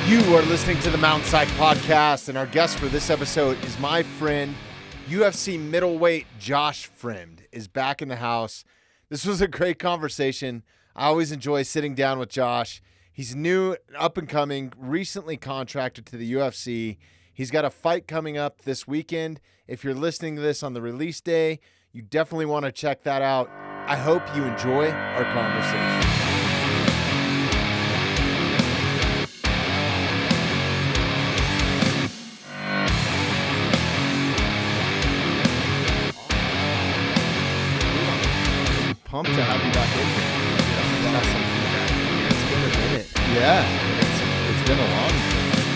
You are listening to the Mountainside Podcast, and our guest for this episode is my friend, UFC Middleweight Josh Fremd, is back in the house. This was a great conversation. I always enjoy sitting down with Josh. He's new, up and coming, recently contracted to the UFC. He's got a fight coming up this weekend. If you're listening to this on the release day, you definitely want to check that out. I hope you enjoy our conversation. Pumped to have you back in. It's been a minute. Yeah, it's been a long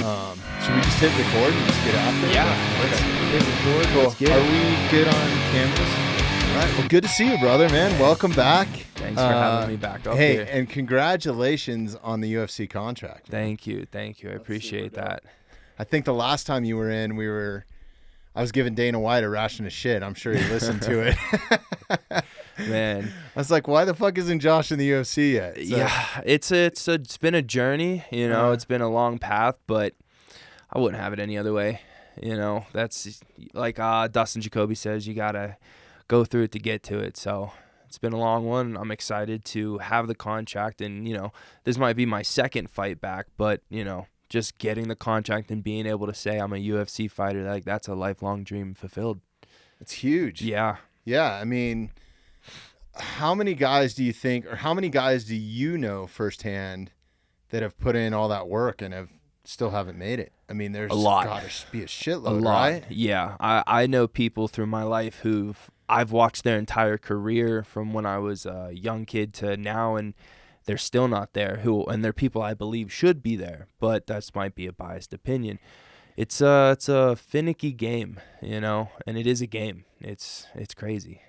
one. Should we just hit record and just get after it? Yeah, let's hit record. Cool. Let's get Are it. we good on cameras? All right. Well, good to see you, brother, man. Welcome back. Thanks for having me back up Hey, here. and congratulations on the UFC contract. Thank you. I appreciate that. I think the last time you were in, I was giving Dana White a ration of shit. I'm sure he listened to it. Man, I was like, why the fuck isn't Josh in the UFC yet? So, yeah, it's been a journey, it's been a long path, but I wouldn't have it any other way. That's like Dustin Jacoby says, you got to go through it to get to it. So it's been a long one. I'm excited to have the contract, and, this might be my second fight back, but, just getting the contract and being able to say I'm a UFC fighter, like that's a lifelong dream fulfilled. it's huge. Yeah. Yeah, I mean, how many guys do you think, or how many guys do you know firsthand that have put in all that work and still haven't made it? I mean, there's A lot. got to be a shitload, A lot. right? Yeah. I know people through my life I've watched their entire career from when I was a young kid to now, and they're still not there, and they're people I believe should be there, but that might be a biased opinion. It's a finicky game, and it is a game. It's crazy.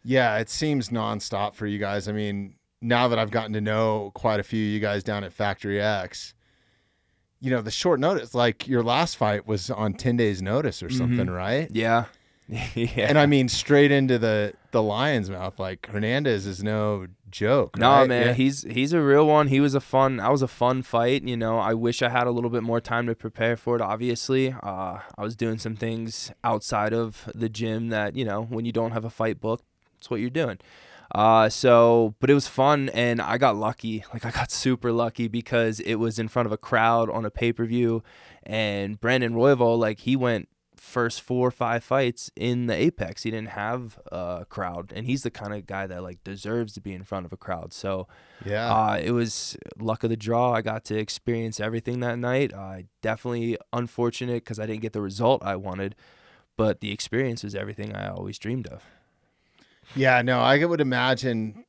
Yeah, it seems nonstop for you guys. I mean, now that I've gotten to know quite a few of you guys down at Factory X, the short notice, like your last fight was on 10 days notice or something, right? Yeah. Yeah. And I mean, straight into the lion's mouth. Like, Hernandez is no joke. No, right? man, Yeah. he's a real one. That was a fun fight. I wish I had a little bit more time to prepare for it. Obviously, I was doing some things outside of the gym that, when you don't have a fight book, that's what you're doing. But it was fun, and I got lucky. Like, I got super lucky because it was in front of a crowd on a pay-per-view, and Brandon Royval, like, he went first 4 or 5 fights in the Apex. He didn't have a crowd, and he's the kind of guy that like deserves to be in front of a crowd. So Yeah. it was luck of the draw. I got to experience everything that night. Definitely unfortunate because I didn't get the result I wanted, but the experience was everything I always dreamed of. Yeah, no, I would imagine.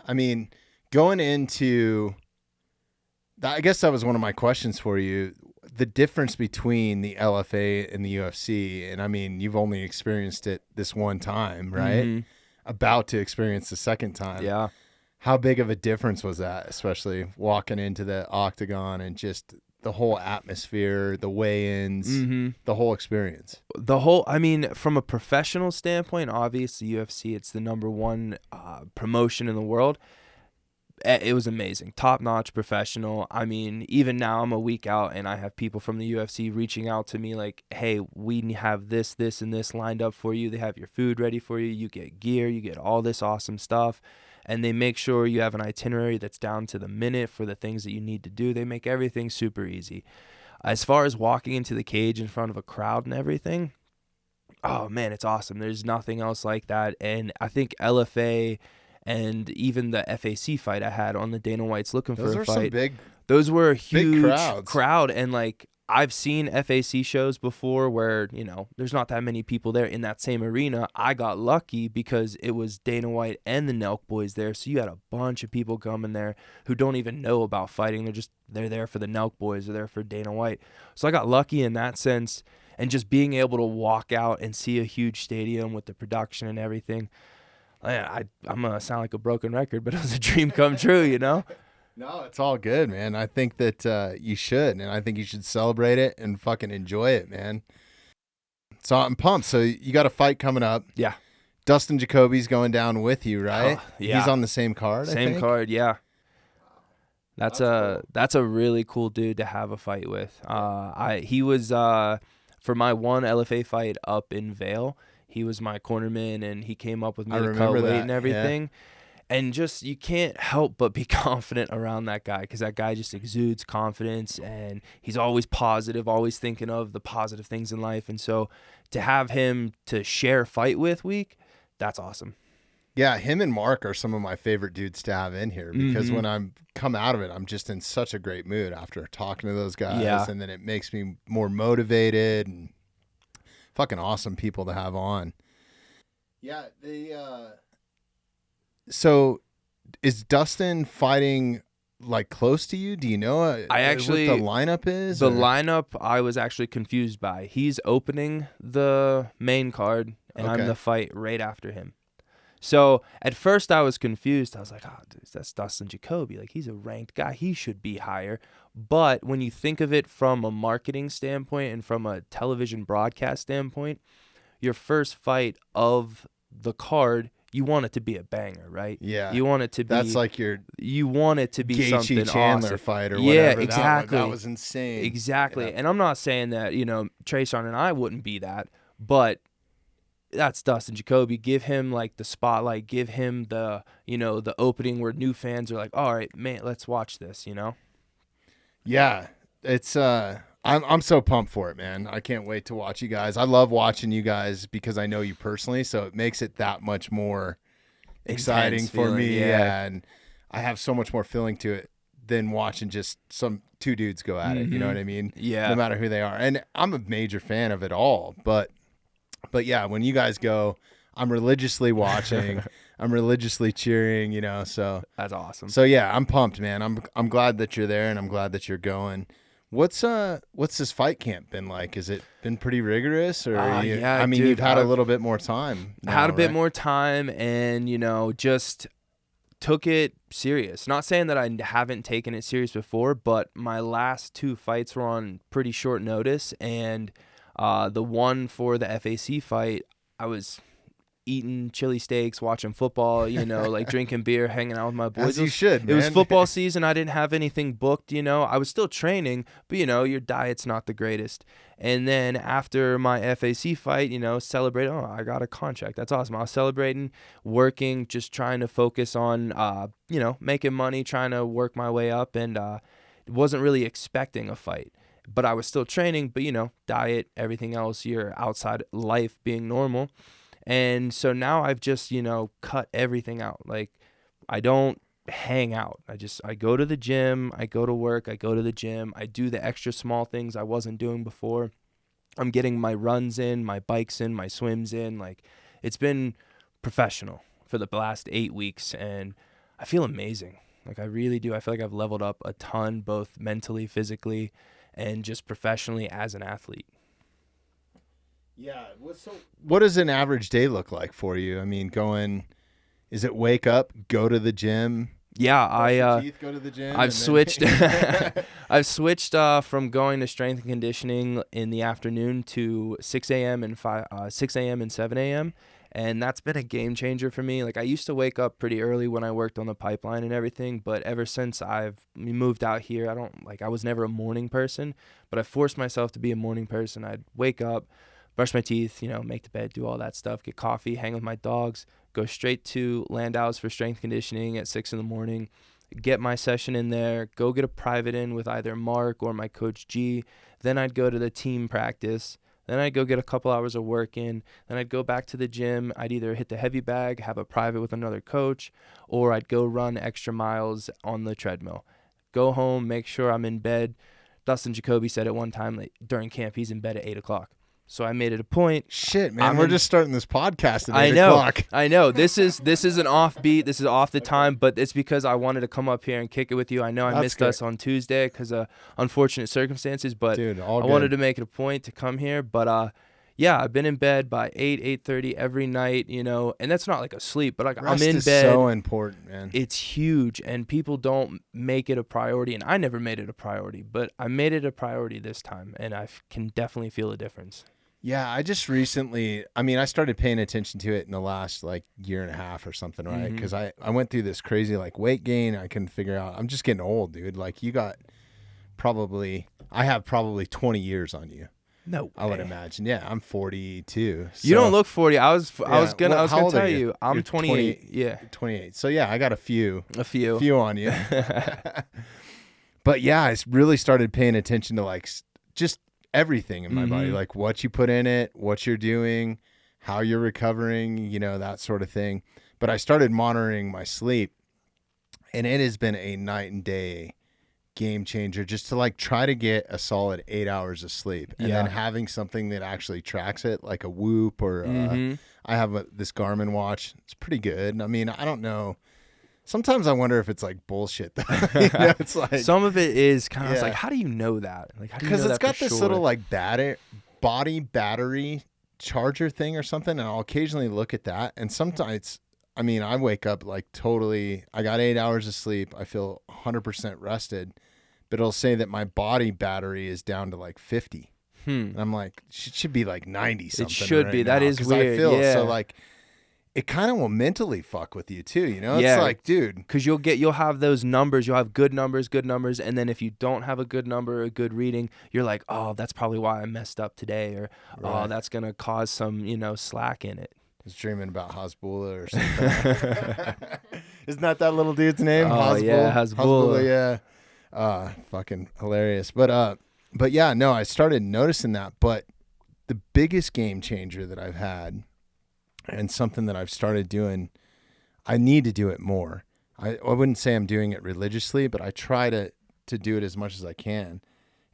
I mean, going into that, I guess that was one of my questions for you. The difference between the LFA and the UFC, and I mean, you've only experienced it this one time, right? Mm-hmm. About to experience the second time. Yeah. How big of a difference was that, especially walking into the octagon and just the whole atmosphere, the weigh-ins, the whole experience? From a professional standpoint, obviously UFC, it's the number one promotion in the world. It was amazing, top-notch, professional. I mean, even now I'm a week out, and I have people from the UFC reaching out to me like, hey, we have this, and this lined up for you. They have your food ready for you. You get gear. You get all this awesome stuff. And they make sure you have an itinerary that's down to the minute for the things that you need to do. They make everything super easy. As far as walking into the cage in front of a crowd and everything, oh, man, it's awesome. There's nothing else like that. And I think LFA and even the FAC fight I had on the Dana White's Looking Those for a were Fight. some big. Those were a huge crowds. crowd. And like, I've seen FAC shows before where, there's not that many people there in that same arena. I got lucky because it was Dana White and the Nelk boys there. So you had a bunch of people coming there who don't even know about fighting. They're there for the Nelk boys. They're there for Dana White. So I got lucky in that sense. And just being able to walk out and see a huge stadium with the production and everything. I'm going to sound like a broken record, but it was a dream come true, No, it's all good, man. I think that you should, and I think you should celebrate it and fucking enjoy it, man. So I'm pumped. So you got a fight coming up. Yeah. Dustin Jacoby's going down with you, right? Yeah. He's on the same card, I Same think? card, yeah. That's a really cool dude to have a fight with. He was for my one LFA fight up in Vail. He was my cornerman, and he came up with me to cut weight and everything. Yeah. And just, you can't help but be confident around that guy, because that guy just exudes confidence, and he's always positive, always thinking of the positive things in life. And so to have him to share fight with week, that's awesome. Yeah, him and Mark are some of my favorite dudes to have in here, because when I'm come out of it, I'm just in such a great mood after talking to those guys. Yeah. And then it makes me more motivated, and fucking awesome people to have on. Yeah, so is Dustin fighting like close to you? Do you know what the lineup is? The lineup I was actually confused by. He's opening the main card, and I'm the fight right after him. So at first I was confused. I was like, oh, dude, that's Dustin Jacoby. Like, he's a ranked guy. He should be higher. But when you think of it from a marketing standpoint and from a television broadcast standpoint, your first fight of the card, you want it to be a banger, right? Yeah. You want it to be. That's like you want it to be Gaethje something Chandler awesome. Fight or whatever. Yeah, exactly. That was insane. Exactly. Yeah. And I'm not saying that, Trayshawn and I wouldn't be that, but that's Dustin Jacoby. Give him like the spotlight, give him the, the opening where new fans are like, all right, man, let's watch this, Yeah. It's I'm so pumped for it, man. I can't wait to watch you guys. I love watching you guys because I know you personally, so it makes it that much more exciting for me. Yeah. And I have so much more feeling to it than watching just some two dudes go at it. You know what I mean? Yeah. No matter who they are. And I'm a major fan of it all, but yeah, when you guys go, I'm religiously watching. I'm religiously cheering, so that's awesome. So yeah, I'm pumped, man. I'm glad that you're there, and I'm glad that you're going. What's this fight camp been like? Has it been pretty rigorous, or dude, you've had a little bit more time now, had a bit more time, and just took it serious. Not saying that I haven't taken it serious before, but my last two fights were on pretty short notice, and the one for the FAC fight, I was eating chili steaks, watching football, like drinking beer, hanging out with my boys. As you should, man. It was football season. I didn't have anything booked, I was still training, but your diet's not the greatest. And then after my FAC fight, celebrate, I got a contract. That's awesome. I was celebrating, working, just trying to focus on, making money, trying to work my way up, and wasn't really expecting a fight. But I was still training, but, diet, everything else, your outside life being normal. And so now I've just, cut everything out. Like, I don't hang out. I go to the gym, I go to work, I go to the gym, I do the extra small things I wasn't doing before. I'm getting my runs in, my bikes in, my swims in. Like, it's been professional for the last 8 weeks, and I feel amazing. Like, I really do. I feel like I've leveled up a ton, both mentally, physically, and just professionally as an athlete. Yeah. What does an average day look like for you? I mean, is it wake up, go to the gym? Yeah, teeth, go to the gym. I've switched. I've switched from going to strength and conditioning in the afternoon to 6 a.m. and 7 a.m. And that's been a game changer for me. Like, I used to wake up pretty early when I worked on the pipeline and everything, but ever since I've moved out here, I was never a morning person, but I forced myself to be a morning person. I'd wake up, brush my teeth, make the bed, do all that stuff, get coffee, hang with my dogs, go straight to Landau's for strength conditioning at 6 a.m, get my session in there, go get a private in with either Mark or my coach G. Then I'd go to the team practice. Then I'd go get a couple hours of work in. Then I'd go back to the gym. I'd either hit the heavy bag, have a private with another coach, or I'd go run extra miles on the treadmill. Go home, make sure I'm in bed. Dustin Jacoby said at one time, like, during camp, he's in bed at 8 o'clock. So I made it a point. Shit, man, we're just starting this podcast at 8 o'clock. I know. This is an offbeat. This is off the time, but it's because I wanted to come up here and kick it with you. I know I missed us on Tuesday because of unfortunate circumstances, but dude, I wanted to make it a point to come here. But yeah, I've been in bed by 8:30 every night, and that's not like a sleep, but like rest I'm in is bed. So important, man. It's huge, and people don't make it a priority, and I never made it a priority, but I made it a priority this time, and I can definitely feel a difference. Yeah, I just recently, I started paying attention to it in the last like year and a half or something, right? Because I went through this crazy like weight gain. I couldn't figure out. I'm just getting old, dude. Like I have probably 20 years on you. No way. I would imagine. Yeah, I'm 42. You don't look 40. I was gonna how tell old are you. I'm You're 28. Yeah. 28. So yeah, I got a few on you. But yeah, I really started paying attention to like just everything in my body, like what you put in it, what you're doing, how you're recovering, that sort of thing. But I started monitoring my sleep, and it has been a night and day game changer just to like try to get a solid 8 hours of sleep, and then having something that actually tracks it, like a Whoop or I have this Garmin watch. It's pretty good. I don't know. Sometimes I wonder if it's like bullshit though. It's like some of it is kind of like, how do you know that? Like, how do you know that? Because it's got for this sure? little like body battery charger thing or something, and I'll occasionally look at that. And sometimes, I wake up like totally. I got 8 hours of sleep. I feel 100% rested, but it'll say that my body battery is down to like 50. And I'm like, it should be like 90 something. It should be. Now, that is weird. I feel so like. It kind of will mentally fuck with you too, It's like, dude, because you'll have those numbers. You'll have good numbers, and then if you don't have a good number, a good reading, you're like, oh, that's probably why I messed up today, or oh, that's gonna cause some slack in it. I was dreaming about Hasbullah or something. Isn't that little dude's name? Oh, Hasbullah? yeah, Hasbullah. Yeah. Fucking hilarious. But yeah, no, I started noticing that. But the biggest game changer that I've had, and something that I've started doing, I need to do it more. I wouldn't say I'm doing it religiously, but I try to do it as much as I can,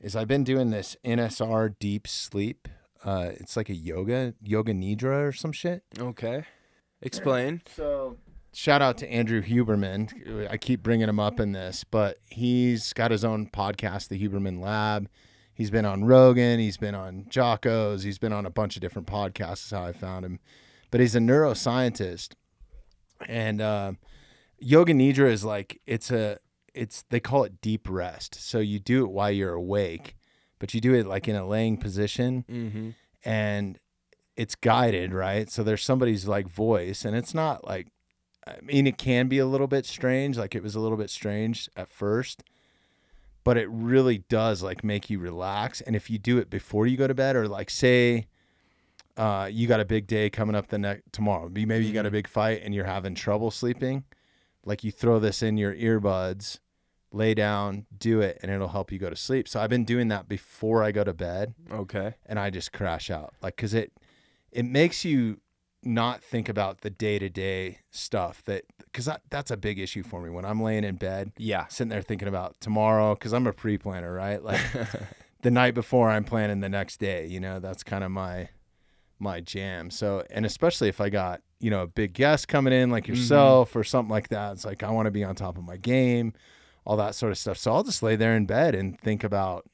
is I've been doing this NSR deep sleep. It's like a yoga nidra or some shit. Okay. Explain. So shout out to Andrew Huberman. I keep bringing him up in this, but he's got his own podcast, the Huberman Lab. He's been on Rogan. He's been on Jocko's. He's been on a bunch of different podcasts is how I found him. But he's a neuroscientist, and yoga nidra is like they call it deep rest. So you do it while you're awake, but you do it like in a laying position, and it's guided, right? So there's somebody's like voice, and it's not like, it can be a little bit strange. Like it was a little bit strange at first, but it really does like make you relax. And if you do it before you go to bed, or like say, you got a big day coming up tomorrow. Maybe you got a big fight and you're having trouble sleeping. Like you throw this in your earbuds, lay down, do it, and it'll help you go to sleep. So I've been doing that before I go to bed. Okay. And I just crash out. Like, cause it makes you not think about the day-to-day stuff cause that's a big issue for me when I'm laying in bed. Yeah. Sitting there thinking about tomorrow. Cause I'm a pre-planner, right? Like the night before I'm planning the next day, that's kind of my jam. So, and especially if I got, a big guest coming in like yourself or something like that, it's like, I want to be on top of my game, all that sort of stuff. So I'll just lay there in bed and think about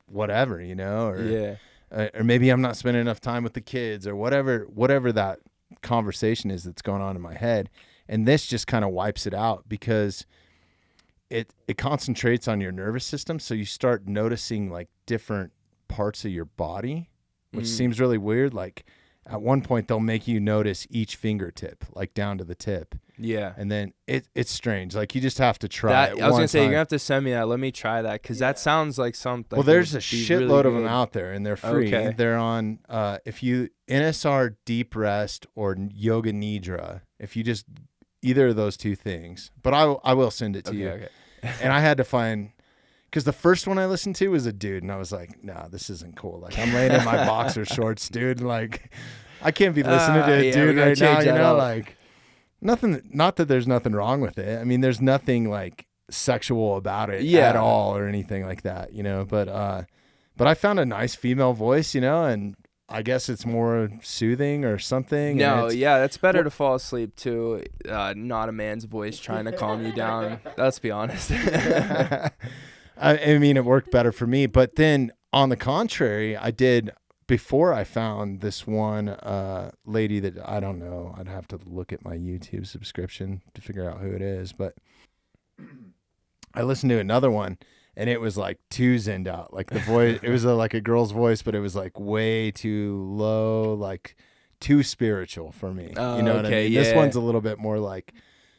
whatever, or maybe I'm not spending enough time with the kids or whatever that conversation is that's going on in my head. And this just kind of wipes it out because it concentrates on your nervous system. So you start noticing like different parts of your body, which seems really weird. Like at one point they'll make you notice each fingertip, like down to the tip. Yeah. And then it's strange. Like you just have to try it. I was going to say, you're going to have to send me that. Let me try that. Cause that sounds like something. Well, there's a shitload of them out there and they're free. Okay. They're on, if you NSR deep rest or yoga nidra, if you just either of those two things, but I will send it to you. Okay. And I had to find, because the first one I listened to was a dude, and I was like, "No, this isn't cool." Like, I'm laying in my boxer shorts, dude. Like, I can't be listening to a dude right now. Like, nothing. Not that there's nothing wrong with it. I mean, there's nothing like sexual about it at all or anything like that. But I found a nice female voice, and I guess it's more soothing or something. No, it's better to fall asleep to not a man's voice trying to calm you down. Let's be honest. I mean, it worked better for me. But then on the contrary, I did, before I found this one lady that I don't know, I'd have to look at my YouTube subscription to figure out who it is. But I listened to another one, and it was like too zenned out. Like the voice, it was like a girl's voice, but it was like way too low, like too spiritual for me. Oh, you know what I okay, mean? This yeah. one's a little bit more like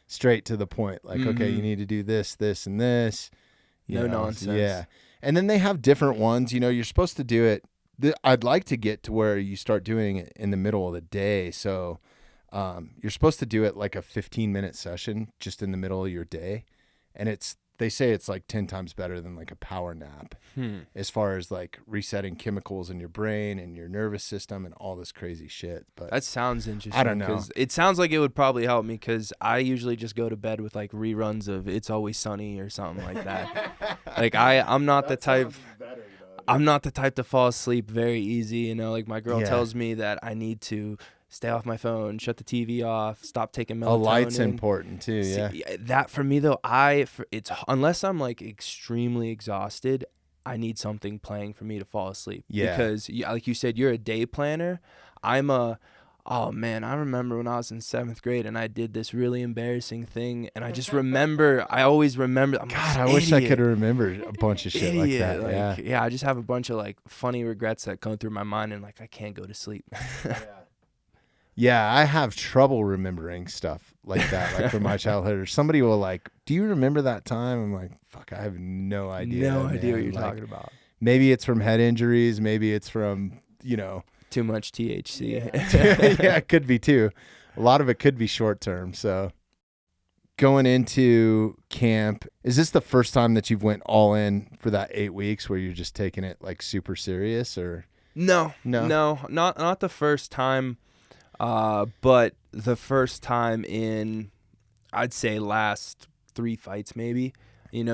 straight to the point. Like, okay, you Mhm. need to do this, this, and this. You No know, nonsense. Yeah. And then they have different ones. You know, you're supposed to do it. I'd like to get to where you start doing it in the middle of the day. So you're supposed to do it like a 15-minute session just in the middle of your day. And they say it's like 10 times better than like a power nap as far as like resetting chemicals in your brain and your nervous system and all this crazy shit. But That sounds interesting. I don't know. 'Cause it sounds like it would probably help me because I usually just go to bed with like reruns of It's Always Sunny or something like that. Like I'm not the type. I'm not the type to fall asleep very easy. You know, like my girl tells me that I need to stay off my phone, shut the TV off, stop taking melatonin. A light's important too. Yeah. See, that for me though, it's unless I'm like extremely exhausted, I need something playing for me to fall asleep. Yeah. Because like you said, you're a day planner. Oh man, I remember when I was in 7th grade and I did this really embarrassing thing, and I just I always remember. God, I wish I could remember a bunch of shit like that. Yeah, I just have a bunch of like funny regrets that come through my mind, and like I can't go to sleep. Yeah, I have trouble remembering stuff like that, like from my childhood. Or somebody will like, do you remember that time? I'm like, fuck, I have no idea. No idea what man. you're Like, talking about. Maybe it's from head injuries. Maybe it's from, Too much THC. yeah, it could be too. A lot of it could be short term. So going into camp, is this the first time that you've went all in for that 8 weeks where you're just taking it like super serious or? No, not the first time. But the first time in, I'd say last 3 fights maybe,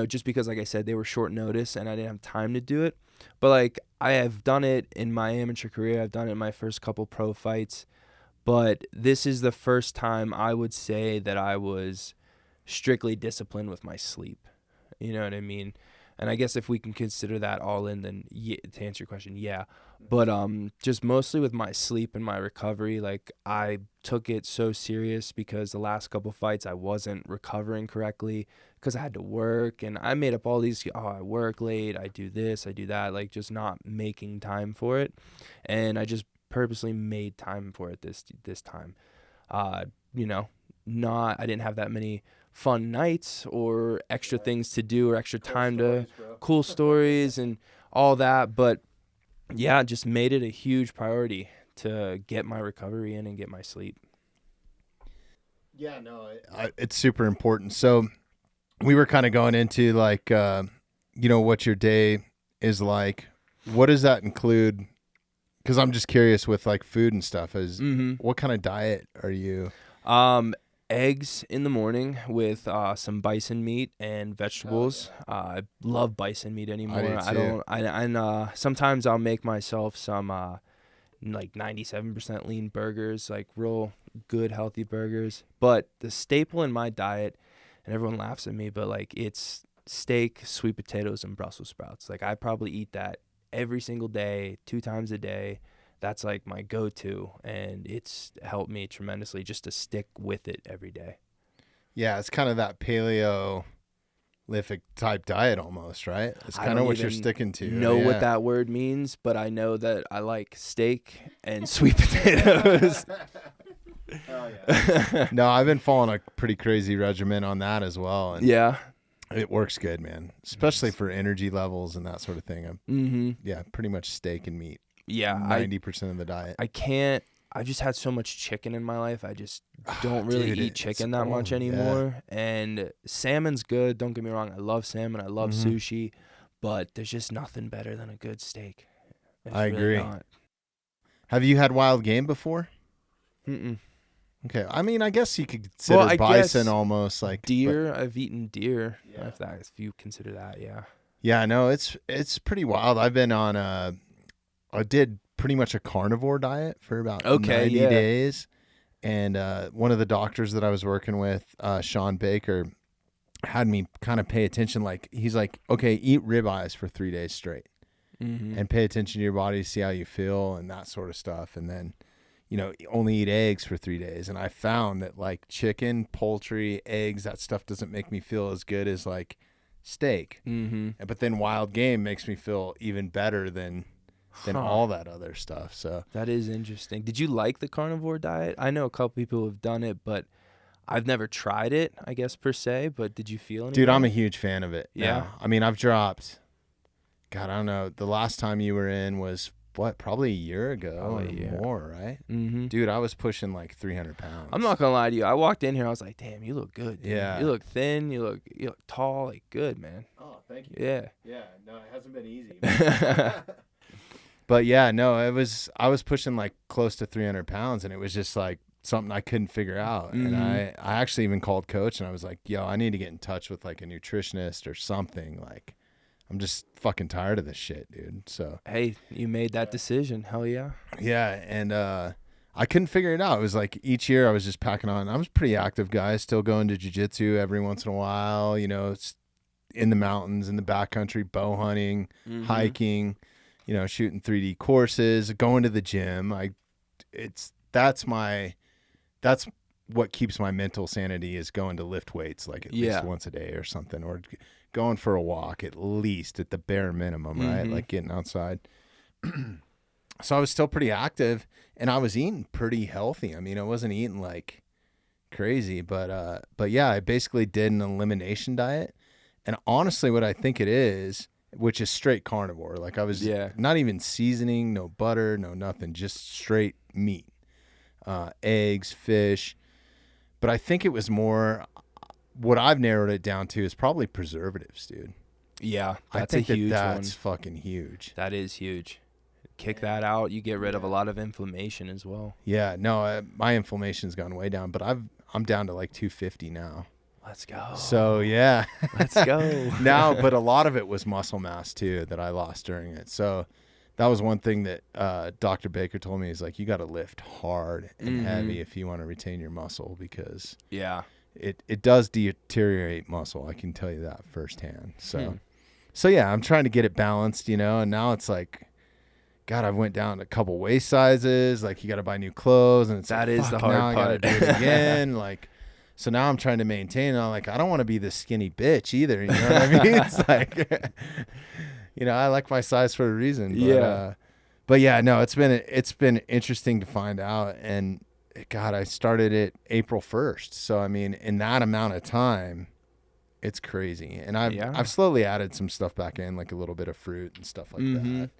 just because like I said, they were short notice and I didn't have time to do it. But like I have done it in my amateur career. I've done it in my first couple pro fights, but this is the first time I would say that I was strictly disciplined with my sleep. You know what I mean? And I guess if we can consider that all in, then to answer your question, yeah. But just mostly with my sleep and my recovery, like I took it so serious because the last couple fights I wasn't recovering correctly because I had to work, and I made up all these, I work late, I do this, I do that, like just not making time for it. And I just purposely made time for it this time. I didn't have that many fun nights or extra things to do or extra time to cool stories and all that, but yeah, just made it a huge priority to get my recovery in and get my sleep. Yeah, no, it's super important. So we were kind of going into like, what your day is like. What does that include? Because I'm just curious with like food and stuff. What kind of diet are you? Eggs in the morning with some bison meat and vegetables. I love bison meat anymore. Sometimes I'll make myself some like 97% lean burgers, like real good healthy burgers. But the staple in my diet, and everyone laughs at me, but like it's steak, sweet potatoes, and Brussels sprouts. Like I probably eat that every single day, 2 times a day. That's like my go-to, and it's helped me tremendously just to stick with it every day. Yeah, it's kind of that paleolithic type diet almost, right? It's kind of what you're sticking to. Know what that word means, but I know that I like steak and sweet potatoes. Oh, yeah. No, I've been following a pretty crazy regimen on that as well. And yeah. It works good, man, especially for energy levels and that sort of thing. Yeah, pretty much steak and meat. Yeah, 90% of the diet. I've just had so much chicken in my life. I just don't really eat chicken that much anymore. Yeah. And salmon's good. Don't get me wrong. I love salmon. I love sushi. But there's just nothing better than a good steak. I agree. Have you had wild game before? Mm-mm. Okay. I mean, I guess you could consider bison almost like deer. I've eaten deer. Yeah. If you consider that, yeah. Yeah, no, it's pretty wild. I've been on I did pretty much a carnivore diet for about 90 days. And one of the doctors that I was working with, Sean Baker, had me kind of pay attention. Like, he's like, okay, eat ribeyes for 3 days straight and pay attention to your body, see how you feel and that sort of stuff. And then, only eat eggs for 3 days. And I found that like chicken, poultry, eggs, that stuff doesn't make me feel as good as like steak. Mm-hmm. But then wild game makes me feel even better than all that other stuff. So that is interesting. Did you like the carnivore diet? I know a couple people who have done it, but I've never tried it, I guess, per se. But did you feel anything? Dude, I'm a huge fan of it. Yeah. Now. I mean, I've dropped, God, I don't know. The last time you were in was probably a year ago or more, right? Mm-hmm. Dude, I was pushing like 300 pounds. I'm not gonna lie to you. I walked in here, I was like, damn, you look good. Dude. Yeah. You look thin. You look tall. Like, good, man. Oh, thank you. Yeah. Yeah. No, it hasn't been easy. But yeah, no, I was pushing like close to 300 pounds, and it was just like something I couldn't figure out. Mm-hmm. And I actually even called coach, and I was like, yo, I need to get in touch with like a nutritionist or something. Like, I'm just fucking tired of this shit, dude. So hey, you made that decision. Hell yeah. Yeah, and I couldn't figure it out. It was like each year I was just packing on. I was a pretty active guy, still going to jiu-jitsu every once in a while, you know, it's in the mountains, in the backcountry, bow hunting, hiking, you know, shooting 3D courses, going to the gym. That's what keeps my mental sanity, is going to lift weights like at least once a day or something, or going for a walk at least at the bare minimum, right? Like getting outside. So I was still pretty active, and I was eating pretty healthy. I mean, I wasn't eating like crazy, but yeah, I basically did an elimination diet. And honestly, what I think it is, which is straight carnivore. Like I was not even seasoning, no butter, no nothing, just straight meat, eggs, fish. But I think it was more, what I've narrowed it down to is probably preservatives, dude. Yeah, that's a huge one. That's fucking huge. That is huge. Kick that out, you get rid of a lot of inflammation as well. Yeah, no, my inflammation's gone way down, but I'm down to like 250 now. Let's go. So yeah, let's go now. But a lot of it was muscle mass too that I lost during it. So that was one thing that Dr. Baker told me, is like, you got to lift hard and heavy if you want to retain your muscle, because it does deteriorate muscle. I can tell you that firsthand. So yeah, I'm trying to get it balanced, you know. And now it's like, God, I went down a couple waist sizes. Like, you got to buy new clothes, and it's that like, is the hard now part. I got to do it again. Like, so now I'm trying to maintain. And I'm like, I don't want to be this skinny bitch either. You know what I mean? It's like, you know, I like my size for a reason. But, but yeah, no, it's been interesting to find out. And God, I started it April 1st. So I mean, in that amount of time, it's crazy. And I've slowly added some stuff back in, like a little bit of fruit and stuff like that,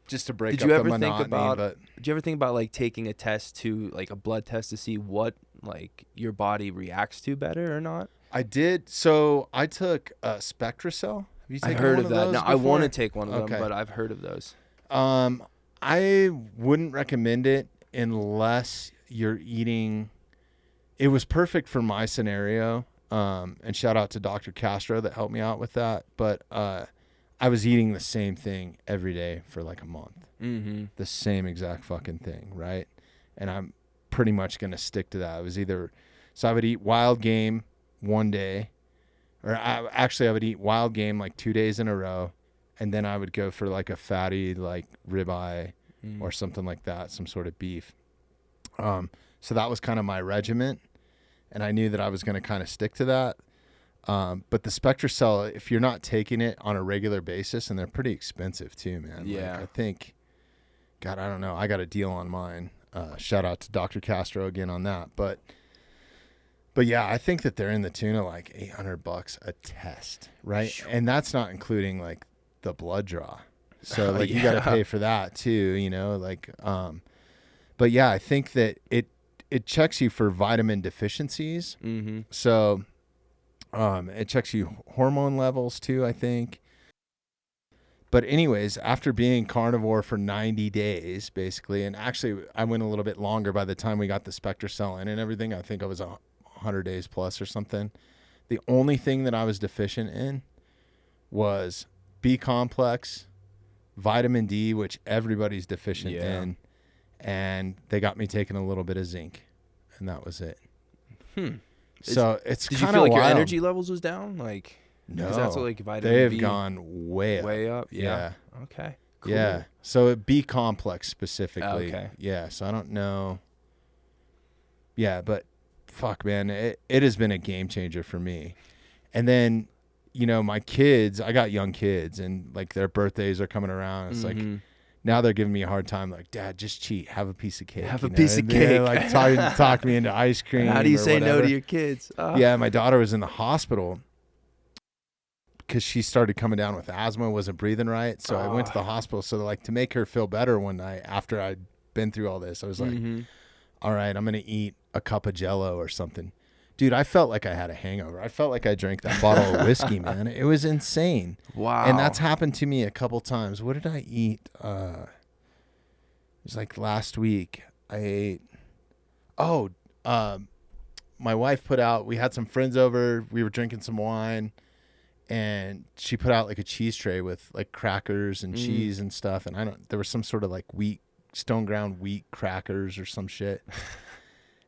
just to break up the monotony. Did you ever think about like taking a test, to like a blood test, to see what like your body reacts to better or not? I did. So I took Spectracell. Have you taken I heard one of that. those No, before? I want to take one of them, but I've heard of those. I wouldn't recommend it unless you're eating. It was perfect for my scenario. And shout out to Dr. Castro that helped me out with that. But I was eating the same thing every day for like a month. The same exact fucking thing, right? And I'm pretty much going to stick to that. It was so I would eat wild game one day, or I would eat wild game like 2 days in a row, and then I would go for like a fatty like ribeye or something like that, some sort of beef. So that was kind of my regiment, and I knew that I was going to kind of stick to that. But the Spectracell, if you're not taking it on a regular basis, and they're pretty expensive too, man. Yeah. Like, I think, God, I don't know. I got a deal on mine. Shout out to Dr. Castro again on that. But yeah, I think that they're in the tune of like $800 a test, right? And that's not including like the blood draw. So like you got to pay for that too, you know, like, but yeah, I think that it checks you for vitamin deficiencies. So, it checks you hormone levels too, I think. But anyways, after being carnivore for 90 days, basically, and actually I went a little bit longer by the time we got the Spectracell in and everything. I think I was 100 days plus or something. The only thing that I was deficient in was B complex, vitamin D, which everybody's deficient in, and they got me taking a little bit of zinc, and that was it. So it's did kind of you feel like wild. your energy levels was down? Like, no, that's what, like vitamin they have B gone way up. Yeah. Okay. Cool. Yeah. So B complex specifically. Okay. Yeah. So I don't know. Yeah, but fuck, man, it has been a game changer for me. And then, my kids, I got young kids, and like their birthdays are coming around. It's like now they're giving me a hard time. Like, Dad, just cheat, have a piece of cake. Have a piece of cake. They're like talk me into ice cream. How do you or say whatever. no to your kids? Yeah, my daughter was in the hospital because she started coming down with asthma, wasn't breathing right. So I went to the hospital. So like to make her feel better one night after I'd been through all this, I was like, all right, I'm gonna eat a cup of Jello or something. Dude, I felt like I had a hangover. I felt like I drank that bottle of whiskey, man. It was insane. Wow. And that's happened to me a couple times. What did I eat? It was like last week. I ate, my wife put out, we had some friends over. We were drinking some wine. And she put out like a cheese tray with like crackers and cheese and stuff. And there was some sort of like stone ground wheat crackers or some shit.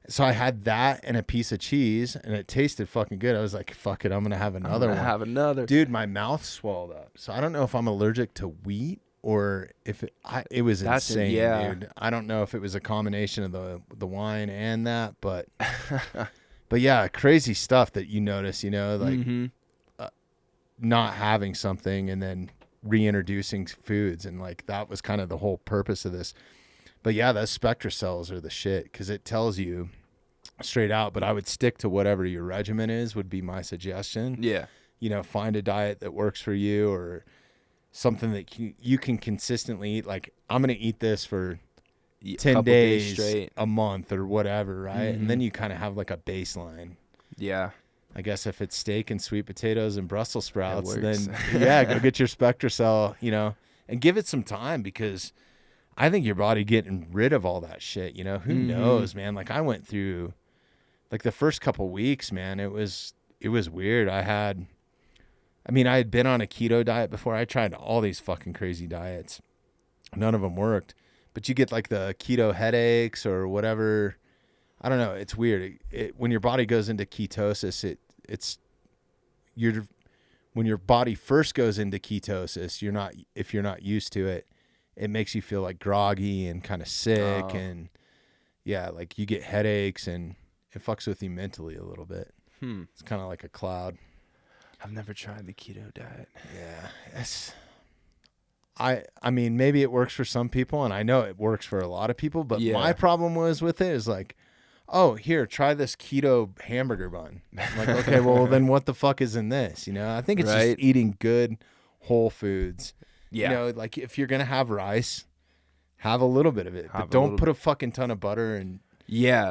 So I had that and a piece of cheese, and it tasted fucking good. I was like, fuck it, I'm going to have another one. Have another. Dude, my mouth swelled up. So I don't know if I'm allergic to wheat or if it was insane, dude. I don't know if it was a combination of the wine and that, but yeah, crazy stuff that you notice, like not having something and then reintroducing foods. And like that was kind of the whole purpose of this. But yeah, those spectra cells are the shit because it tells you straight out. But I would stick to whatever your regimen is, would be my suggestion. Yeah. Find a diet that works for you or something that you can consistently eat. Like, I'm going to eat this for 10 days straight, a month or whatever, right? And then you kind of have like a baseline. Yeah. I guess if it's steak and sweet potatoes and Brussels sprouts, then yeah, go get your spectra cell, and give it some time because I think your body getting rid of all that shit, who knows, man? Like I went through like the first couple weeks, man, it was weird. I had been on a keto diet before. I tried all these fucking crazy diets. None of them worked, but you get like the keto headaches or whatever. I don't know. It's weird. When your body goes into ketosis, when your body first goes into ketosis, if you're not used to it, it makes you feel like groggy and kind of sick. And yeah, like you get headaches and it fucks with you mentally a little bit. It's kind of like a cloud. I've never tried the keto diet. Yeah. I mean, maybe it works for some people and I know it works for a lot of people, but my problem with it is like, oh, here, try this keto hamburger bun. I'm like, okay, well, then what the fuck is in this? I think it's just eating good whole foods. Yeah. Like if you're going to have rice, have a little bit of it, but don't put a fucking ton of butter and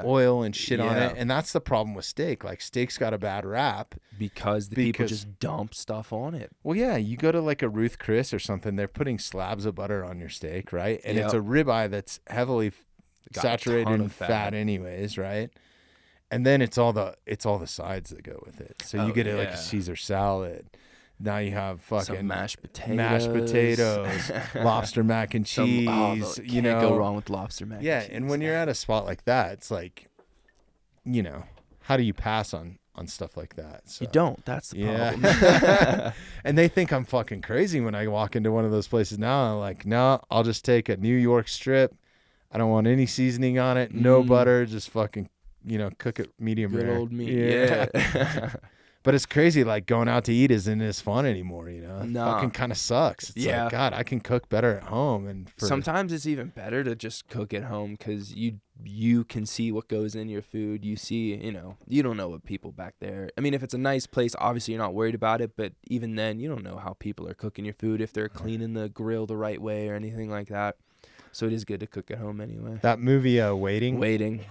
oil and shit on it. And that's the problem with steak. Like steak's got a bad rap. Because people just dump stuff on it. Well, yeah, you go to like a Ruth Chris or something, they're putting slabs of butter on your steak, right? And it's a ribeye that's heavily saturated in fat anyways, right? And then it's all the sides that go with it. So you get it like a Caesar salad. Now you have fucking some mashed potatoes, lobster mac and cheese. Can't go wrong with lobster mac. Yeah, and cheese. And when you're at a spot like that, it's like, how do you pass on stuff like that? So, you don't. That's the problem. And they think I'm fucking crazy when I walk into one of those places now. I'm like, no, I'll just take a New York strip. I don't want any seasoning on it. No butter. Just fucking, cook it medium rare. Good old meat. Yeah. But it's crazy. Like going out to eat isn't as fun anymore. It fucking kind of sucks. It's like, God, I can cook better at home. And sometimes it's even better to just cook at home because you can see what goes in your food. You see, you don't know what people back there. I mean, if it's a nice place, obviously you're not worried about it. But even then, you don't know how people are cooking your food, if they're cleaning the grill the right way or anything like that. So it is good to cook at home anyway. That movie, Waiting.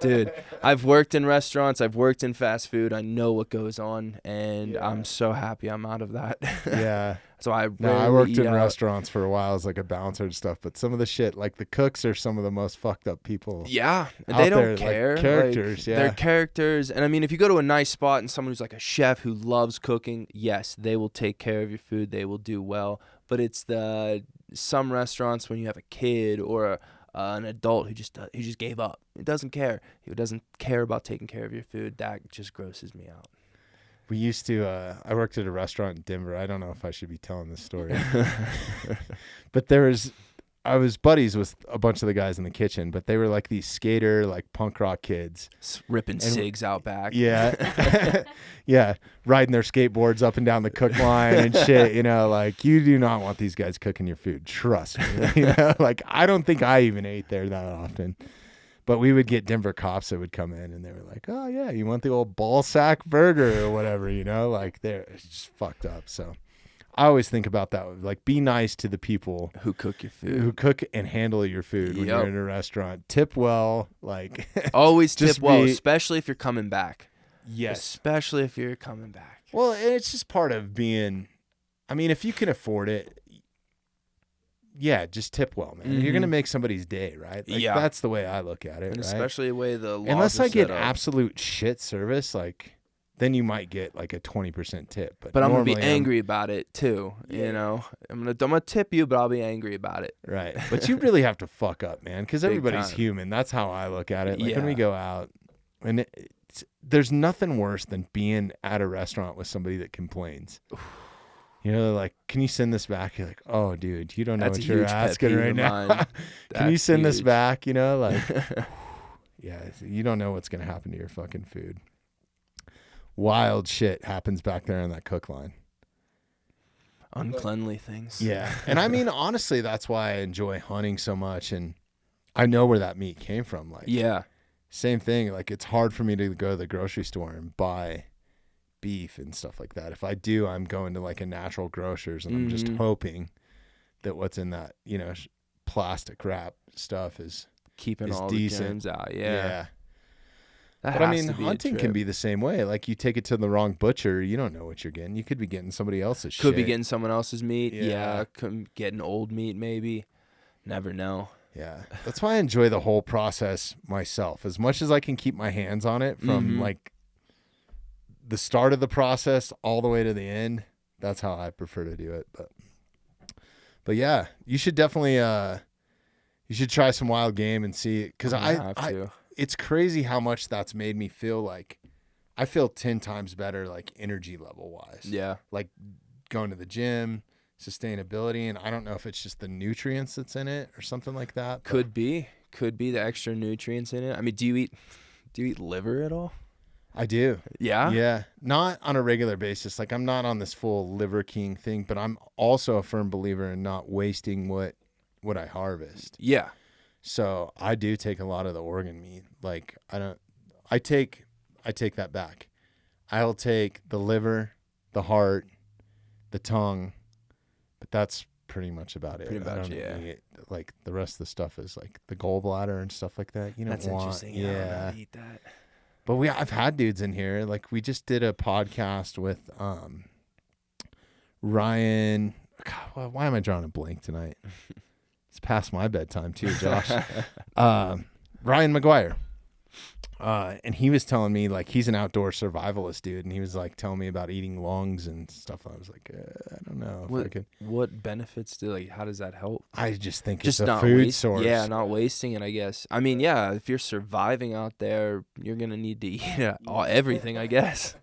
Dude, I've worked in restaurants. I've worked in fast food. I know what goes on, and I'm so happy I'm out of that. Yeah. So I worked in restaurants for a while as like a bouncer and stuff, but some of the shit, like the cooks are some of the most fucked up people. Yeah. They don't care. Like characters, They're characters. And I mean, if you go to a nice spot and someone who's like a chef who loves cooking, yes, they will take care of your food. They will do well. But it's some restaurants when you have a kid or an adult who just gave up. He doesn't care. He doesn't care about taking care of your food. That just grosses me out. We used to, I worked at a restaurant in Denver. I don't know if I should be telling this story. But there was I was buddies with a bunch of the guys in the kitchen, but they were like these skater, like punk rock kids. Ripping cigs out back. Yeah. Yeah. Riding their skateboards up and down the cook line and shit. You know, like, you do not want these guys cooking your food. Trust me. You know, like, I don't think I even ate there that often. But we would get Denver cops that would come in and they were like, oh, yeah, you want the old ball sack burger or whatever, you know? Like, it's just fucked up. So I always think about that. Like, be nice to the people who cook your food, who cook and handle your food when you're in a restaurant. Tip well, like always tip well, especially if you're coming back. Yes, especially if you're coming back. Well, it's just part of being. I mean, if you can afford it, yeah, just tip well, man. You're gonna make somebody's day, right? Like, that's the way I look at it. And right? especially the way the laws unless I get set up. absolute shit service, like, then you might get like a 20% tip. But I'm gonna be angry about it too. Yeah. You know, I'm gonna tip you, but I'll be angry about it. Right. But you really have to fuck up, man, because everybody's human. That's how I look at it. Like when we go out, and there's nothing worse than being at a restaurant with somebody that complains. You know, like, can you send this back? You're like, oh, dude, you don't know what you're asking right now. Can you send this back? You know, like, yeah, you don't know what's gonna happen to your fucking food. Wild shit happens back there on that cook line. Uncleanly things. Yeah. And I mean, honestly, that's why I enjoy hunting so much. And I know where that meat came from. Like, yeah. Same thing. Like, it's hard for me to go to the grocery store and buy beef and stuff like that. If I do, I'm going to like a natural grocer's and I'm just hoping that what's in that, you know, plastic wrap stuff is keeping all decent. The germs out. Yeah. But I mean, hunting can be the same way. Like, you take it to the wrong butcher, you don't know what you're getting. You could be getting somebody else's shit. Could be getting someone else's meat. Yeah. Could getting old meat maybe. Never know. Yeah. That's why I enjoy the whole process myself. As much as I can keep my hands on it from like the start of the process all the way to the end, that's how I prefer to do it. But yeah, you should definitely you should try some wild game and see it, because it's crazy how much that's made me feel. Like, I feel 10 times better, like, energy level wise. Yeah. Like, going to the gym, sustainability, and I don't know if it's just the nutrients that's in it or something like that. Could be the extra nutrients in it. I mean, do you eat liver at all? I do. Yeah? Yeah. Not on a regular basis. Like, I'm not on this full Liver King thing, but I'm also a firm believer in not wasting what I harvest. Yeah. So I do take a lot of the organ meat. Like, I take that back. I'll take the liver, the heart, the tongue, but that's pretty much about it. Pretty much, yeah. Like, the rest of the stuff is like the gallbladder and stuff like that. You don't that's want, interesting. yeah. I don't know, eat that. But I've had dudes in here. Like, we just did a podcast with Ryan. God, why am I drawing a blank tonight? It's past my bedtime too, Josh. Ryan McGuire. And he was telling me, like, he's an outdoor survivalist dude, and he was like telling me about eating lungs and stuff. I was like, I don't know if I could. What benefits how does that help? I just think it's a food source. Yeah, not wasting it, I guess. I mean, yeah, if you're surviving out there, you're gonna need to eat everything, I guess.